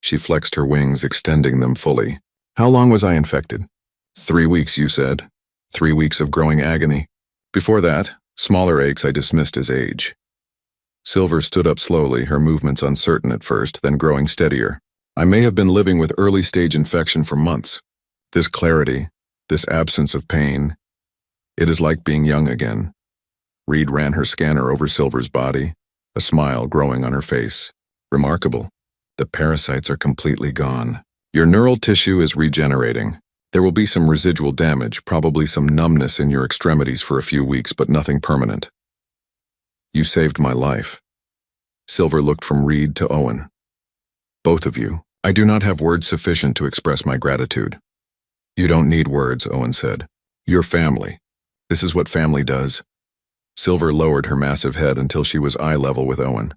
She flexed her wings, extending them fully. "How long was I infected?" 3 weeks, you said. 3 weeks of growing agony. Before that, smaller aches I dismissed as age." Silver stood up slowly, her movements uncertain at first, then growing steadier. "I may have been living with early-stage infection for months. This clarity, this absence of pain, it is like being young again." Reed ran her scanner over Silver's body, a smile growing on her face. "Remarkable. The parasites are completely gone. Your neural tissue is regenerating. There will be some residual damage, probably some numbness in your extremities for a few weeks, but nothing permanent. You saved my life." Silver looked from Reed to Owen. "Both of you. I do not have words sufficient to express my gratitude." "You don't need words," Owen said. "You're family. This is what family does." Silver lowered her massive head until she was eye level with Owen.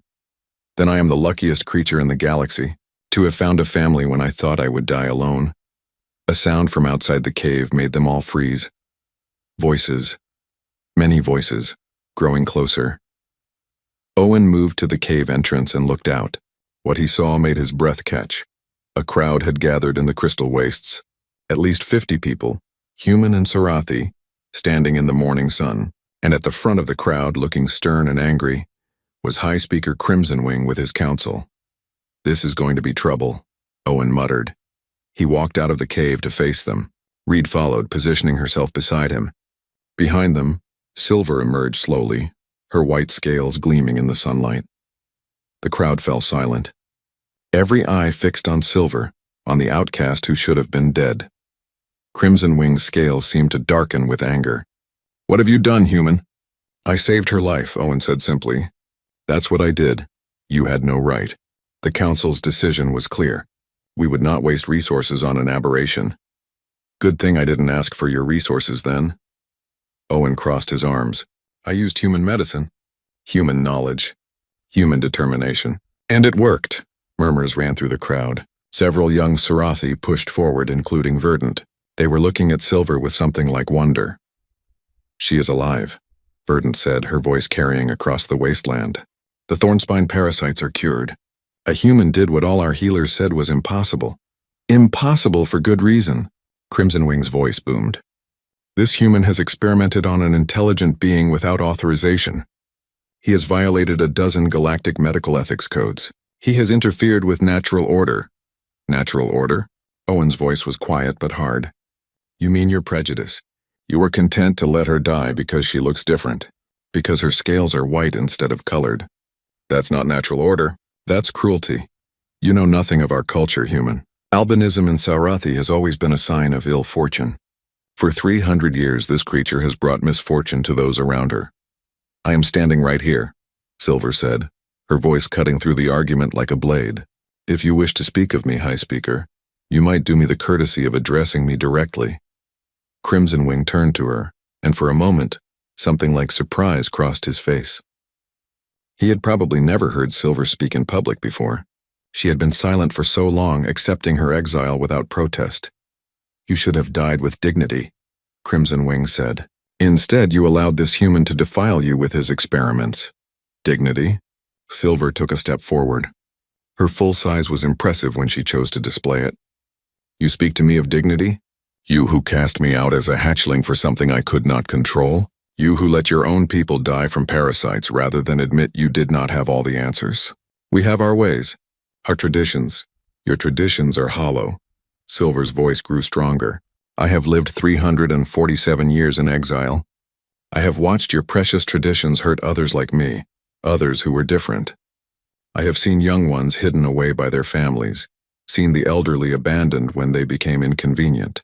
"Then I am the luckiest creature in the galaxy, to have found a family when I thought I would die alone." A sound from outside the cave made them all freeze. Voices. Many voices, growing closer. Owen moved to the cave entrance and looked out. What he saw made his breath catch. A crowd had gathered in the crystal wastes. At least 50 people, human and Sarathi, standing in the morning sun, and at the front of the crowd, looking stern and angry, was High Speaker Crimson Wing with his council. "This is going to be trouble," Owen muttered. He walked out of the cave to face them. Reed followed, positioning herself beside him. Behind them, Silver emerged slowly, her white scales gleaming in the sunlight. The crowd fell silent. Every eye fixed on Silver, on the outcast who should have been dead. Crimson Wing's scales seemed to darken with anger. "What have you done, human?" "I saved her life," Owen said simply. "That's what I did. You had no right." The council's decision was clear. We would not waste resources on an aberration. "Good thing I didn't ask for your resources then." Owen crossed his arms. "I used human medicine. Human knowledge. Human determination. And it worked." Murmurs ran through the crowd. Several young Sarathi pushed forward, including Verdant. They were looking at Silver with something like wonder. "She is alive," Verdant said, her voice carrying across the wasteland. "The thornspine parasites are cured. A human did what all our healers said was impossible. Impossible for good reason." Crimson Wing's voice boomed. "This human has experimented on an intelligent being without authorization. He has violated a dozen galactic medical ethics codes. He has interfered with natural order." "Natural order?" Owen's voice was quiet but hard. "You mean your prejudice. You were content to let her die because she looks different, because her scales are white instead of colored. That's not natural order. That's cruelty. You know nothing of our culture, human. Albinism in Sarathi has always been a sign of ill fortune. For 300 years, this creature has brought misfortune to those around her. I am standing right here," Silver said, her voice cutting through the argument like a blade. "If you wish to speak of me, High Speaker, you might do me the courtesy of addressing me directly." Crimson Wing turned to her, and for a moment, something like surprise crossed his face. He had probably never heard Silver speak in public before. She had been silent for so long, accepting her exile without protest. "You should have died with dignity," Crimson Wing said. "Instead, you allowed this human to defile you with his experiments." "Dignity?" Silver took a step forward. Her full size was impressive when she chose to display it. "You speak to me of dignity? You who cast me out as a hatchling for something I could not control? You who let your own people die from parasites rather than admit you did not have all the answers? We have our ways, our traditions. Your traditions are hollow." Silver's voice grew stronger. "I have lived 347 years in exile. I have watched your precious traditions hurt others like me, others who were different. I have seen young ones hidden away by their families, seen the elderly abandoned when they became inconvenient.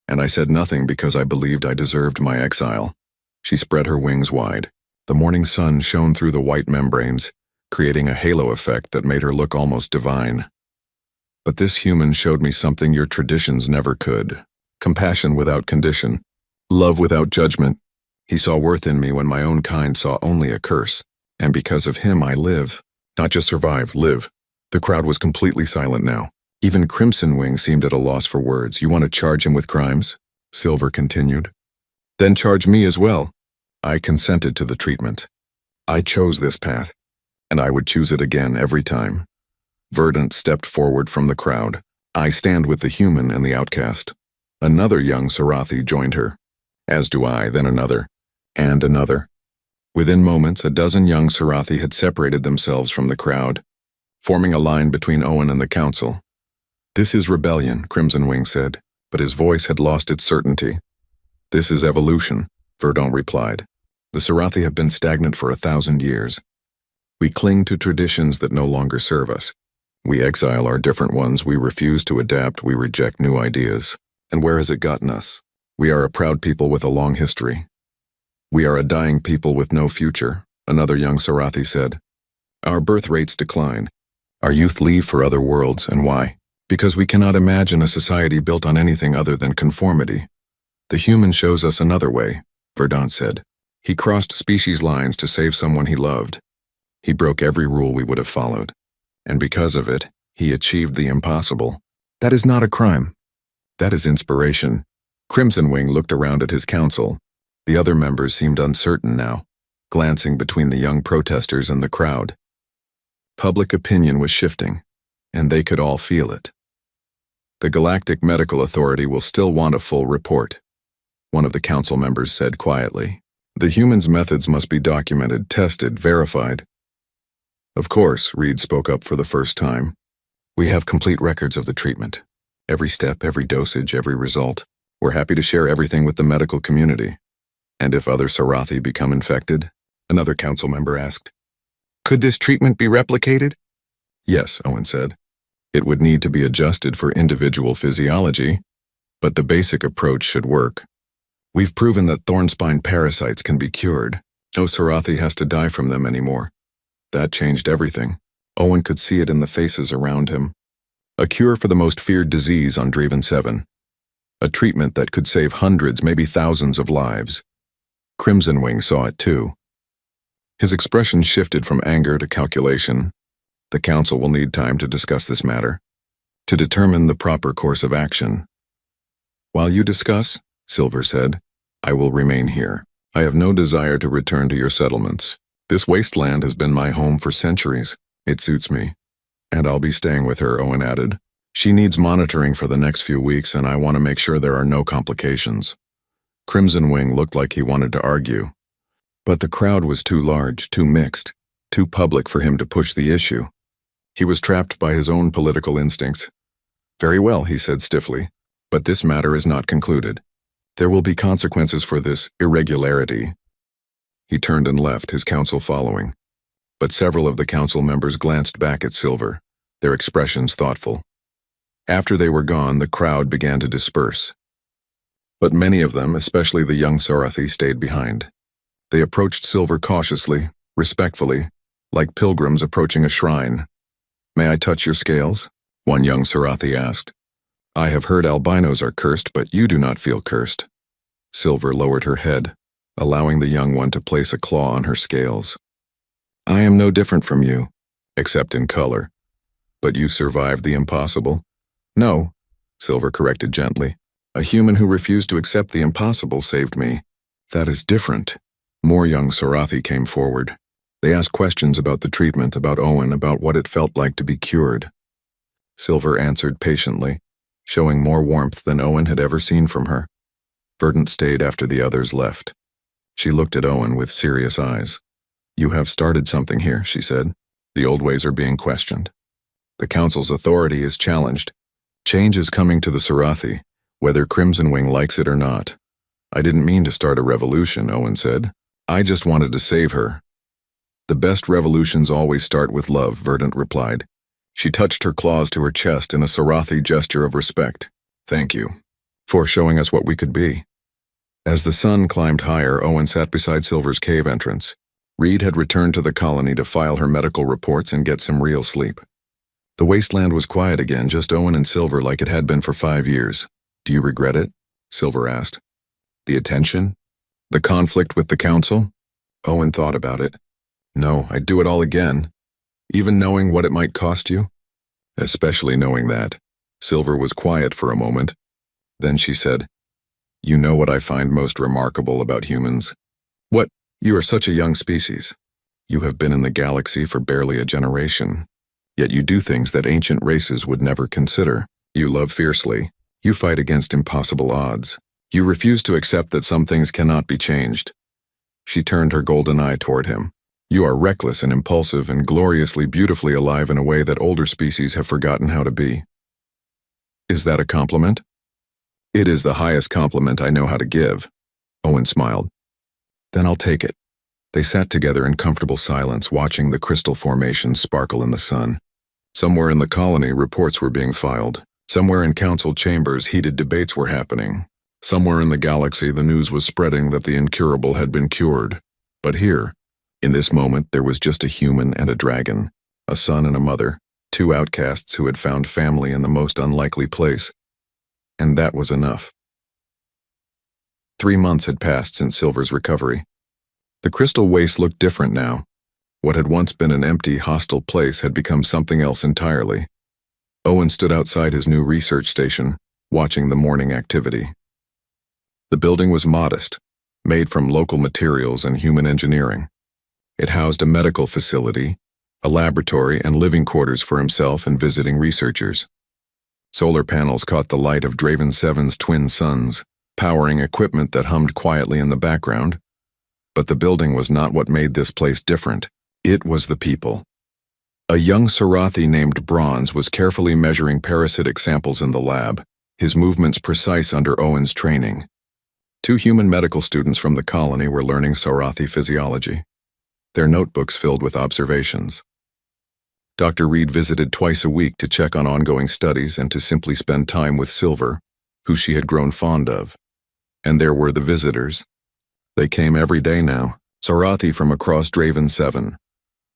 And I said nothing because I believed I deserved my exile." She spread her wings wide. The morning sun shone through the white membranes, creating a halo effect that made her look almost divine. But this human showed me something your traditions never could. Compassion without condition. Love without judgment. He saw worth in me when my own kind saw only a curse. And because of him, I live. Not just survive, live. The crowd was completely silent now. Even Crimson Wing seemed at a loss for words. You want to charge him with crimes? Silver continued. Then charge me as well. I consented to the treatment. I chose this path, and I would choose it again every time. Verdant stepped forward from the crowd. I stand with the human and the outcast. Another young Sarathi joined her. As do I, then another. And another. Within moments, a dozen young Sarathi had separated themselves from the crowd, forming a line between Owen and the council. This is rebellion, Crimson Wing said, but his voice had lost its certainty. This is evolution, Verdant replied. The Sarathi have been stagnant for 1,000 years. We cling to traditions that no longer serve us. We exile our different ones, we refuse to adapt, we reject new ideas. And where has it gotten us? We are a proud people with a long history. We are a dying people with no future, another young Sarathi said. Our birth rates decline. Our youth leave for other worlds, and why? Because we cannot imagine a society built on anything other than conformity. The human shows us another way, Verdant said. He crossed species lines to save someone he loved. He broke every rule we would have followed. And because of it, he achieved the impossible. That is not a crime. That is inspiration. Crimson Wing looked around at his council. The other members seemed uncertain now, glancing between the young protesters and the crowd. Public opinion was shifting, and they could all feel it. The Galactic Medical Authority will still want a full report, one of the council members said quietly. The humans' methods must be documented, tested, verified. Of course, Reed spoke up for the first time. We have complete records of the treatment. Every step, every dosage, every result. We're happy to share everything with the medical community. And if other Sarathi become infected? Another council member asked. Could this treatment be replicated? Yes, Owen said. It would need to be adjusted for individual physiology, but the basic approach should work. We've proven that thornspine parasites can be cured. No Sarathi has to die from them anymore. That changed everything. Owen could see it in the faces around him. A cure for the most feared disease on Draven 7. A treatment that could save hundreds, maybe thousands of lives. Crimson Wing saw it too. His expression shifted from anger to calculation. The council will need time to discuss this matter, to determine the proper course of action. While you discuss, Silver said, I will remain here. I have no desire to return to your settlements. This wasteland has been my home for centuries. It suits me. And I'll be staying with her, Owen added. She needs monitoring for the next few weeks, and I want to make sure there are no complications. Crimson Wing looked like he wanted to argue. But the crowd was too large, too mixed, too public for him to push the issue. He was trapped by his own political instincts. Very well, he said stiffly, but this matter is not concluded. There will be consequences for this irregularity. He turned and left, his council following. But several of the council members glanced back at Silver, their expressions thoughtful. After they were gone, the crowd began to disperse. But many of them, especially the young Sarathi, stayed behind. They approached Silver cautiously, respectfully, like pilgrims approaching a shrine. May I touch your scales? One young Sarathi asked. I have heard albinos are cursed, but you do not feel cursed. Silver lowered her head, allowing the young one to place a claw on her scales. I am no different from you, except in color. But you survived the impossible? No, Silver corrected gently. A human who refused to accept the impossible saved me. That is different. More young Sarathi came forward. They asked questions about the treatment, about Owen, about what it felt like to be cured. Silver answered patiently, showing more warmth than Owen had ever seen from her. Verdant stayed after the others left. She looked at Owen with serious eyes. You have started something here, she said. The old ways are being questioned. The council's authority is challenged. Change is coming to the Sarathi, whether Crimson Wing likes it or not. I didn't mean to start a revolution, Owen said. I just wanted to save her. The best revolutions always start with love, Verdant replied. She touched her claws to her chest in a Sarathi gesture of respect. Thank you for showing us what we could be. As the sun climbed higher, Owen sat beside Silver's cave entrance. Reed had returned to the colony to file her medical reports and get some real sleep. The wasteland was quiet again, just Owen and Silver like it had been for 5 years. "Do you regret it?" Silver asked. "The attention? The conflict with the council?" Owen thought about it. "No, I'd do it all again. Even knowing what it might cost you?" "Especially knowing that." Silver was quiet for a moment. Then she said, "You know what I find most remarkable about humans?" "What?" "You are such a young species. You have been in the galaxy for barely a generation. Yet you do things that ancient races would never consider. You love fiercely. You fight against impossible odds. You refuse to accept that some things cannot be changed." She turned her golden eye toward him. "You are reckless and impulsive and gloriously beautifully alive in a way that older species have forgotten how to be." "Is that a compliment?" "It is the highest compliment I know how to give." Owen smiled. "Then I'll take it." They sat together in comfortable silence, watching the crystal formations sparkle in the sun. Somewhere in the colony, reports were being filed. Somewhere in council chambers, heated debates were happening. Somewhere in the galaxy, the news was spreading that the incurable had been cured. But here, in this moment, there was just a human and a dragon, a son and a mother, two outcasts who had found family in the most unlikely place. And that was enough. 3 months had passed since Silver's recovery. The crystal waste looked different now. What had once been an empty, hostile place had become something else entirely. Owen stood outside his new research station, watching the morning activity. The building was modest, made from local materials and human engineering. It housed a medical facility, a laboratory, and living quarters for himself and visiting researchers. Solar panels caught the light of Draven 7's twin suns, powering equipment that hummed quietly in the background. But the building was not what made this place different. It was the people. A young Sarathi named Bronze was carefully measuring parasitic samples in the lab, his movements precise under Owen's training. 2 human medical students from the colony were learning Sarathi physiology, their notebooks filled with observations. Dr. Reed visited twice a week to check on ongoing studies and to simply spend time with Silver, who she had grown fond of. And there were the visitors. They came every day now, Sarathi from across Draven 7,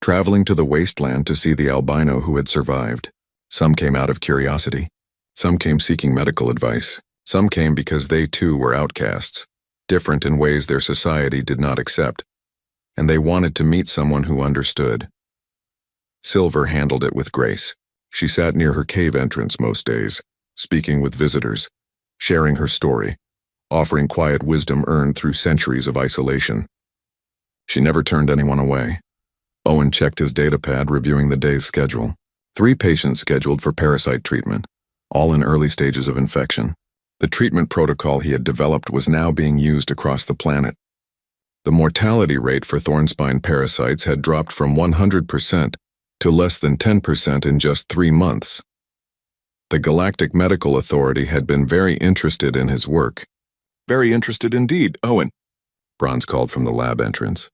traveling to the wasteland to see the albino who had survived. Some came out of curiosity. Some came seeking medical advice. Some came because they too were outcasts, different in ways their society did not accept, and they wanted to meet someone who understood. Silver handled it with grace. She sat near her cave entrance most days, speaking with visitors, sharing her story, offering quiet wisdom earned through centuries of isolation. She never turned anyone away. Owen checked his datapad, reviewing the day's schedule. 3 patients scheduled for parasite treatment, all in early stages of infection. The treatment protocol he had developed was now being used across the planet. The mortality rate for thornspine parasites had dropped from 100% to less than 10% in just 3 months. The Galactic Medical Authority had been very interested in his work. "Very interested indeed, Owen," Bronze called from the lab entrance.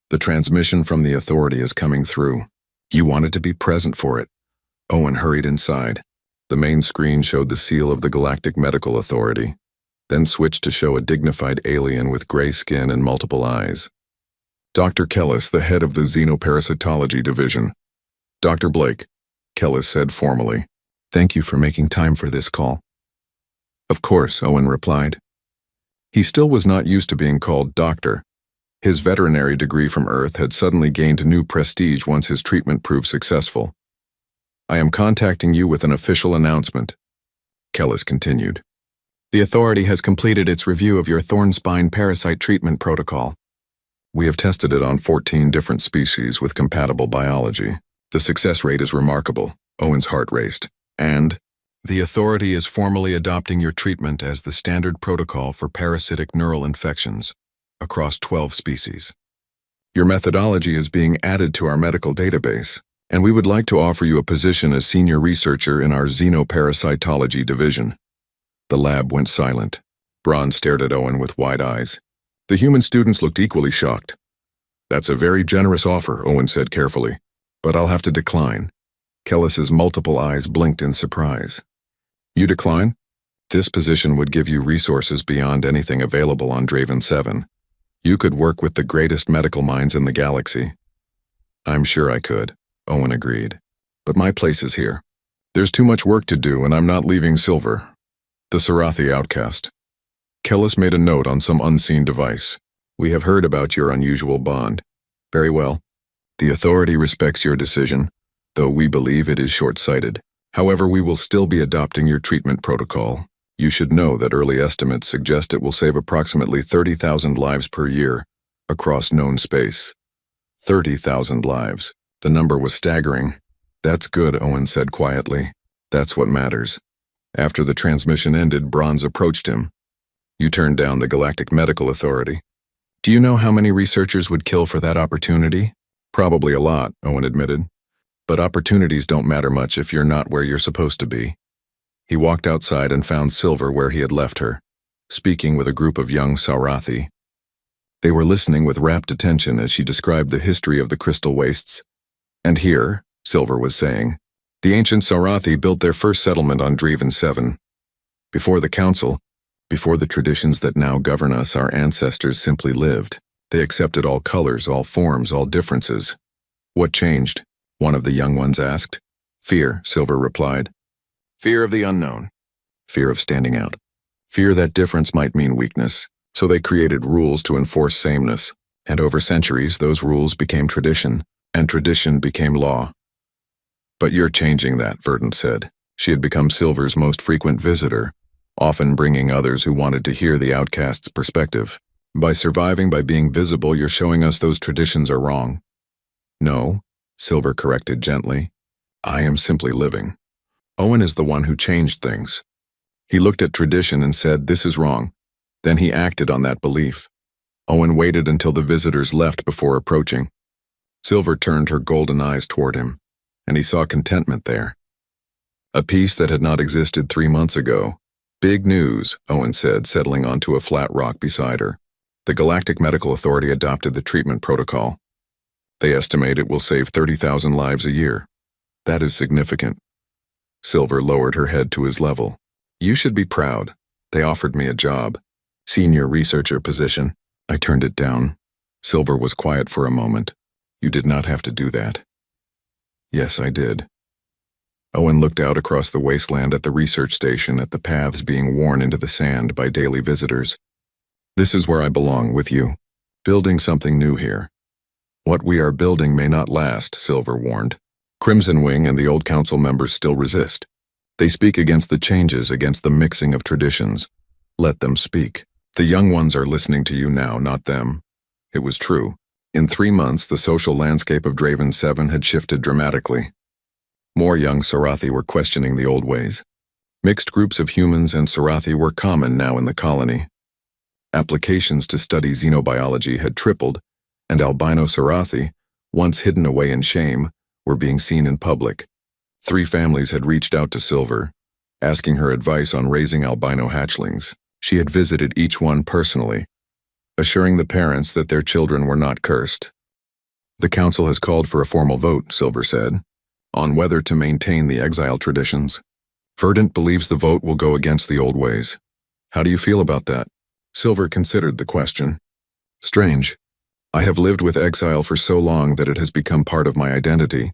"The transmission from the authority is coming through. You wanted to be present for it." Owen hurried inside. The main screen showed the seal of the Galactic Medical Authority, then switched to show a dignified alien with gray skin and multiple eyes. "Dr. Kellis, the head of the Xenoparasitology Division." "Dr. Blake," Kellis said formally. "Thank you for making time for this call." "Of course," Owen replied. He still was not used to being called doctor. His veterinary degree from Earth had suddenly gained new prestige once his treatment proved successful. "I am contacting you with an official announcement," Kellis continued. "The authority has completed its review of your thornspine parasite treatment protocol. We have tested it on 14 different species with compatible biology. The success rate is remarkable." Owen's heart raced. "And the authority is formally adopting your treatment as the standard protocol for parasitic neural infections across 12 species. Your methodology is being added to our medical database, and we would like to offer you a position as senior researcher in our Xenoparasitology division." The lab went silent. Bronze stared at Owen with wide eyes. The human students looked equally shocked. "That's a very generous offer," Owen said carefully, "but I'll have to decline." Kellis's multiple eyes blinked in surprise. "You decline? This position would give you resources beyond anything available on Draven 7. You could work with the greatest medical minds in the galaxy. I'm sure I could, Owen agreed. But my place is here. There's too much work to do, and I'm not leaving Silver, the Sarathi outcast. Kellis made a note on some unseen device. We have heard about your unusual bond. Very well. The authority respects your decision, though we believe it is short-sighted. However, we will still be adopting your treatment protocol. You should know that early estimates suggest it will save approximately 30,000 lives per year across known space. 30,000 lives. The number was staggering. That's good, Owen said quietly. That's what matters. After the transmission ended, Bronze approached him. You turned down the Galactic Medical Authority. Do you know how many researchers would kill for that opportunity? Probably a lot, Owen admitted. But opportunities don't matter much if you're not where you're supposed to be. He walked outside and found Silver where he had left her, speaking with a group of young Sarathi. They were listening with rapt attention as she described the history of the crystal wastes. And here, Silver was saying, the ancient Sarathi built their first settlement on Dreven 7. Before the council, before the traditions that now govern us, our ancestors simply lived. They accepted all colors, all forms, all differences. What changed? One of the young ones asked. Fear, Silver replied. Fear of the unknown. Fear of standing out. Fear that difference might mean weakness. So they created rules to enforce sameness. And over centuries, those rules became tradition, and tradition became law. But you're changing that, Verdant said. She had become Silver's most frequent visitor, often bringing others who wanted to hear the outcast's perspective. By surviving, by being visible, you're showing us those traditions are wrong. No, Silver corrected gently. I am simply living. Owen is the one who changed things. He looked at tradition and said, this is wrong. Then he acted on that belief. Owen waited until the visitors left before approaching. Silver turned her golden eyes toward him, and he saw contentment there. A peace that had not existed 3 months ago. Big news, Owen said, settling onto a flat rock beside her. The Galactic Medical Authority adopted the treatment protocol. They estimate it will save 30,000 lives a year. That is significant. Silver lowered her head to his level. You should be proud. They offered me a job. Senior researcher position. I turned it down. Silver was quiet for a moment. You did not have to do that. Yes, I did. Owen looked out across the wasteland at the research station, at the paths being worn into the sand by daily visitors. This is where I belong, with you. Building something new here. What we are building may not last, Silver warned. Crimson Wing and the old council members still resist. They speak against the changes, against the mixing of traditions. Let them speak. The young ones are listening to you now, not them. It was true. In 3 months, the social landscape of Dreven 7 had shifted dramatically. More young Sarathi were questioning the old ways. Mixed groups of humans and Sarathi were common now in the colony. Applications to study xenobiology had tripled, and albino Sarathi, once hidden away in shame, were being seen in public. 3 families had reached out to Silver, asking her advice on raising albino hatchlings. She had visited each one personally, assuring the parents that their children were not cursed. The council has called for a formal vote, Silver said, on whether to maintain the exile traditions. Verdant believes the vote will go against the old ways. How do you feel about that? Silver considered the question. Strange. I have lived with exile for so long that it has become part of my identity.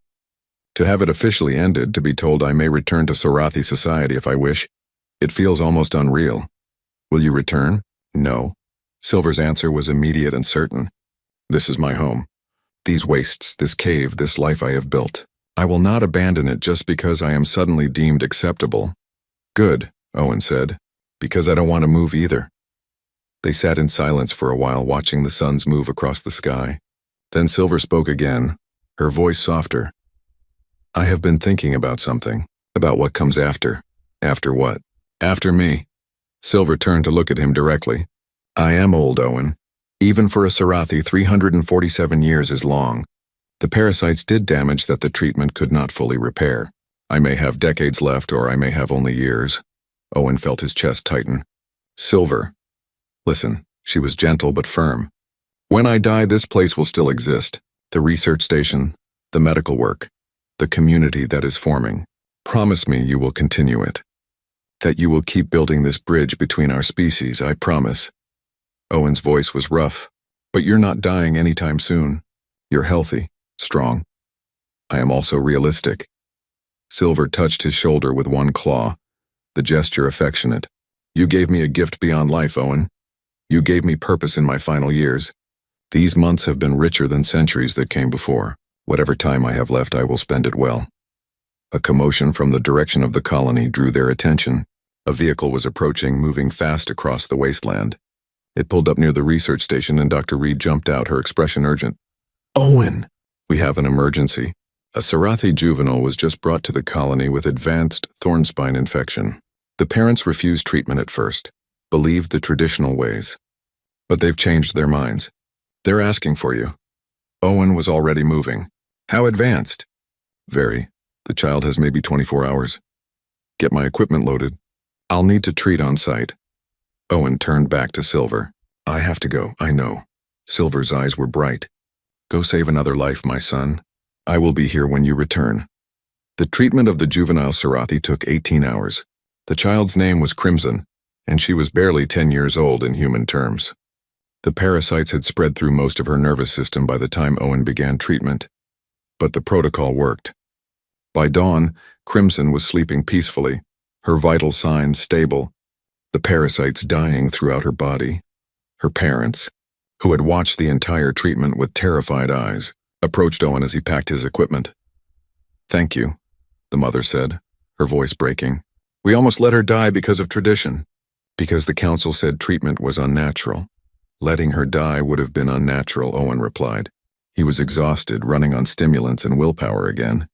To have it officially ended, to be told I may return to Sarathi society if I wish, it feels almost unreal. Will you return? No. Silver's answer was immediate and certain. This is my home. These wastes, this cave, this life I have built. I will not abandon it just because I am suddenly deemed acceptable. Good, Owen said, because I don't want to move either. They sat in silence for a while, watching the suns move across the sky. Then Silver spoke again, her voice softer. I have been thinking about something, about what comes after. After what? After me. Silver turned to look at him directly. I am old, Owen. Even for a Sarathi, 347 years is long. The parasites did damage that the treatment could not fully repair. I may have decades left, or I may have only years. Owen felt his chest tighten. Silver. Listen, she was gentle but firm. When I die, this place will still exist. The research station, the medical work, the community that is forming. Promise me you will continue it. That you will keep building this bridge between our species, I promise. Owen's voice was rough. But you're not dying anytime soon. You're healthy, strong. I am also realistic. Silver touched his shoulder with one claw, the gesture affectionate. You gave me a gift beyond life, Owen. You gave me purpose in my final years. These months have been richer than centuries that came before. Whatever time I have left, I will spend it well. A commotion from the direction of the colony drew their attention. A vehicle was approaching, moving fast across the wasteland. It pulled up near the research station and Dr. Reed jumped out, her expression urgent. Owen! We have an emergency. A Sarathi juvenile was just brought to the colony with advanced thorn spine infection. The parents refused treatment at first, believed the traditional ways. But they've changed their minds. They're asking for you. Owen was already moving. How advanced? Very. The child has maybe 24 hours. Get my equipment loaded. I'll need to treat on site. Owen turned back to Silver. I have to go, I know. Silver's eyes were bright. Go save another life, my son. I will be here when you return. The treatment of the juvenile Sarathi took 18 hours. The child's name was Crimson, and she was barely 10 years old in human terms. The parasites had spread through most of her nervous system by the time Owen began treatment. But the protocol worked. By dawn, Crimson was sleeping peacefully, her vital signs stable, the parasites dying throughout her body. Her parents, who had watched the entire treatment with terrified eyes, approached Owen as he packed his equipment. Thank you, the mother said, her voice breaking. We almost let her die because of tradition, because the council said treatment was unnatural. Letting her die would have been unnatural, Owen replied. He was exhausted, running on stimulants and willpower again.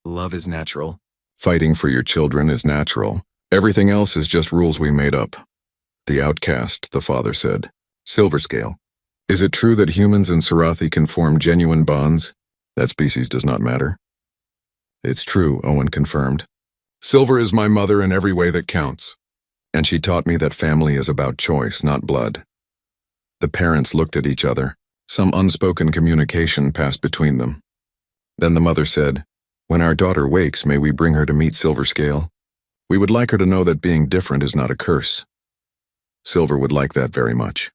Love is natural. Fighting for your children is natural. Everything else is just rules we made up. The outcast, the father said. Silverscale. Is it true that humans and Sarathi can form genuine bonds? That species does not matter. It's true, Owen confirmed. Silver is my mother in every way that counts. And she taught me that family is about choice, not blood. The parents looked at each other. Some unspoken communication passed between them. Then the mother said, When our daughter wakes, may we bring her to meet Silverscale? We would like her to know that being different is not a curse. Silver would like that very much.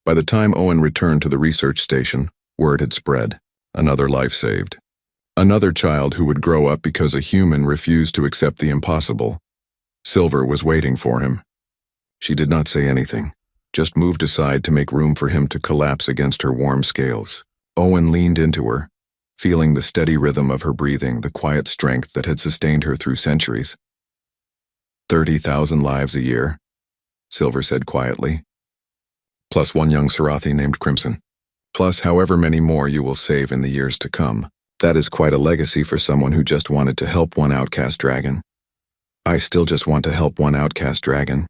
By the time Owen returned to the research station, word had spread. Another life saved. Another child who would grow up because a human refused to accept the impossible. Silver was waiting for him. She did not say anything, just moved aside to make room for him to collapse against her warm scales. Owen leaned into her, feeling the steady rhythm of her breathing, the quiet strength that had sustained her through centuries. 30,000 lives a year, Silver said quietly. Plus one young Sarathi named Crimson. Plus however many more you will save in the years to come. That is quite a legacy for someone who just wanted to help one outcast dragon. I still just want to help one outcast dragon,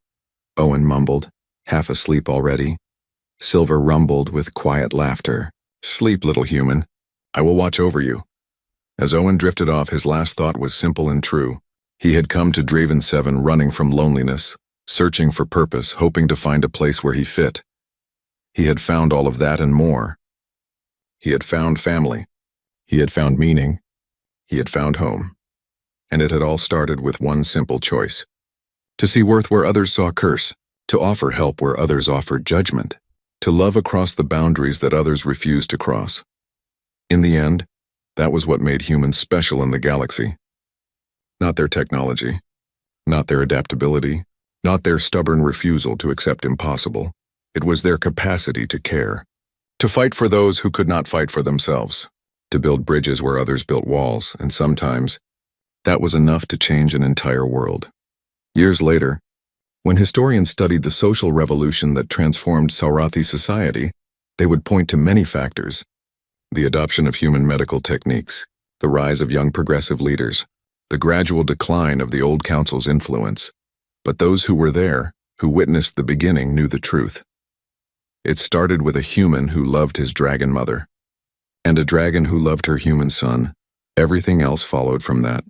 Owen mumbled, half asleep already. Silver rumbled with quiet laughter. Sleep, little human. I will watch over you. As Owen drifted off, his last thought was simple and true. He had come to Draven 7 running from loneliness, searching for purpose, hoping to find a place where he fit. He had found all of that and more. He had found family. He had found meaning. He had found home. And it had all started with one simple choice. To see worth where others saw curse. To offer help where others offered judgment. To love across the boundaries that others refused to cross. In the end, that was what made humans special in the galaxy. Not their technology. Not their adaptability. Not their stubborn refusal to accept impossible. It was their capacity to care. To fight for those who could not fight for themselves. To build bridges where others built walls, and sometimes, that was enough to change an entire world. Years later, when historians studied the social revolution that transformed Sarathi society, they would point to many factors. The adoption of human medical techniques, the rise of young progressive leaders, the gradual decline of the old council's influence. But those who were there, who witnessed the beginning, knew the truth. It started with a human who loved his dragon mother. And a dragon who loved her human son. Everything else followed from that.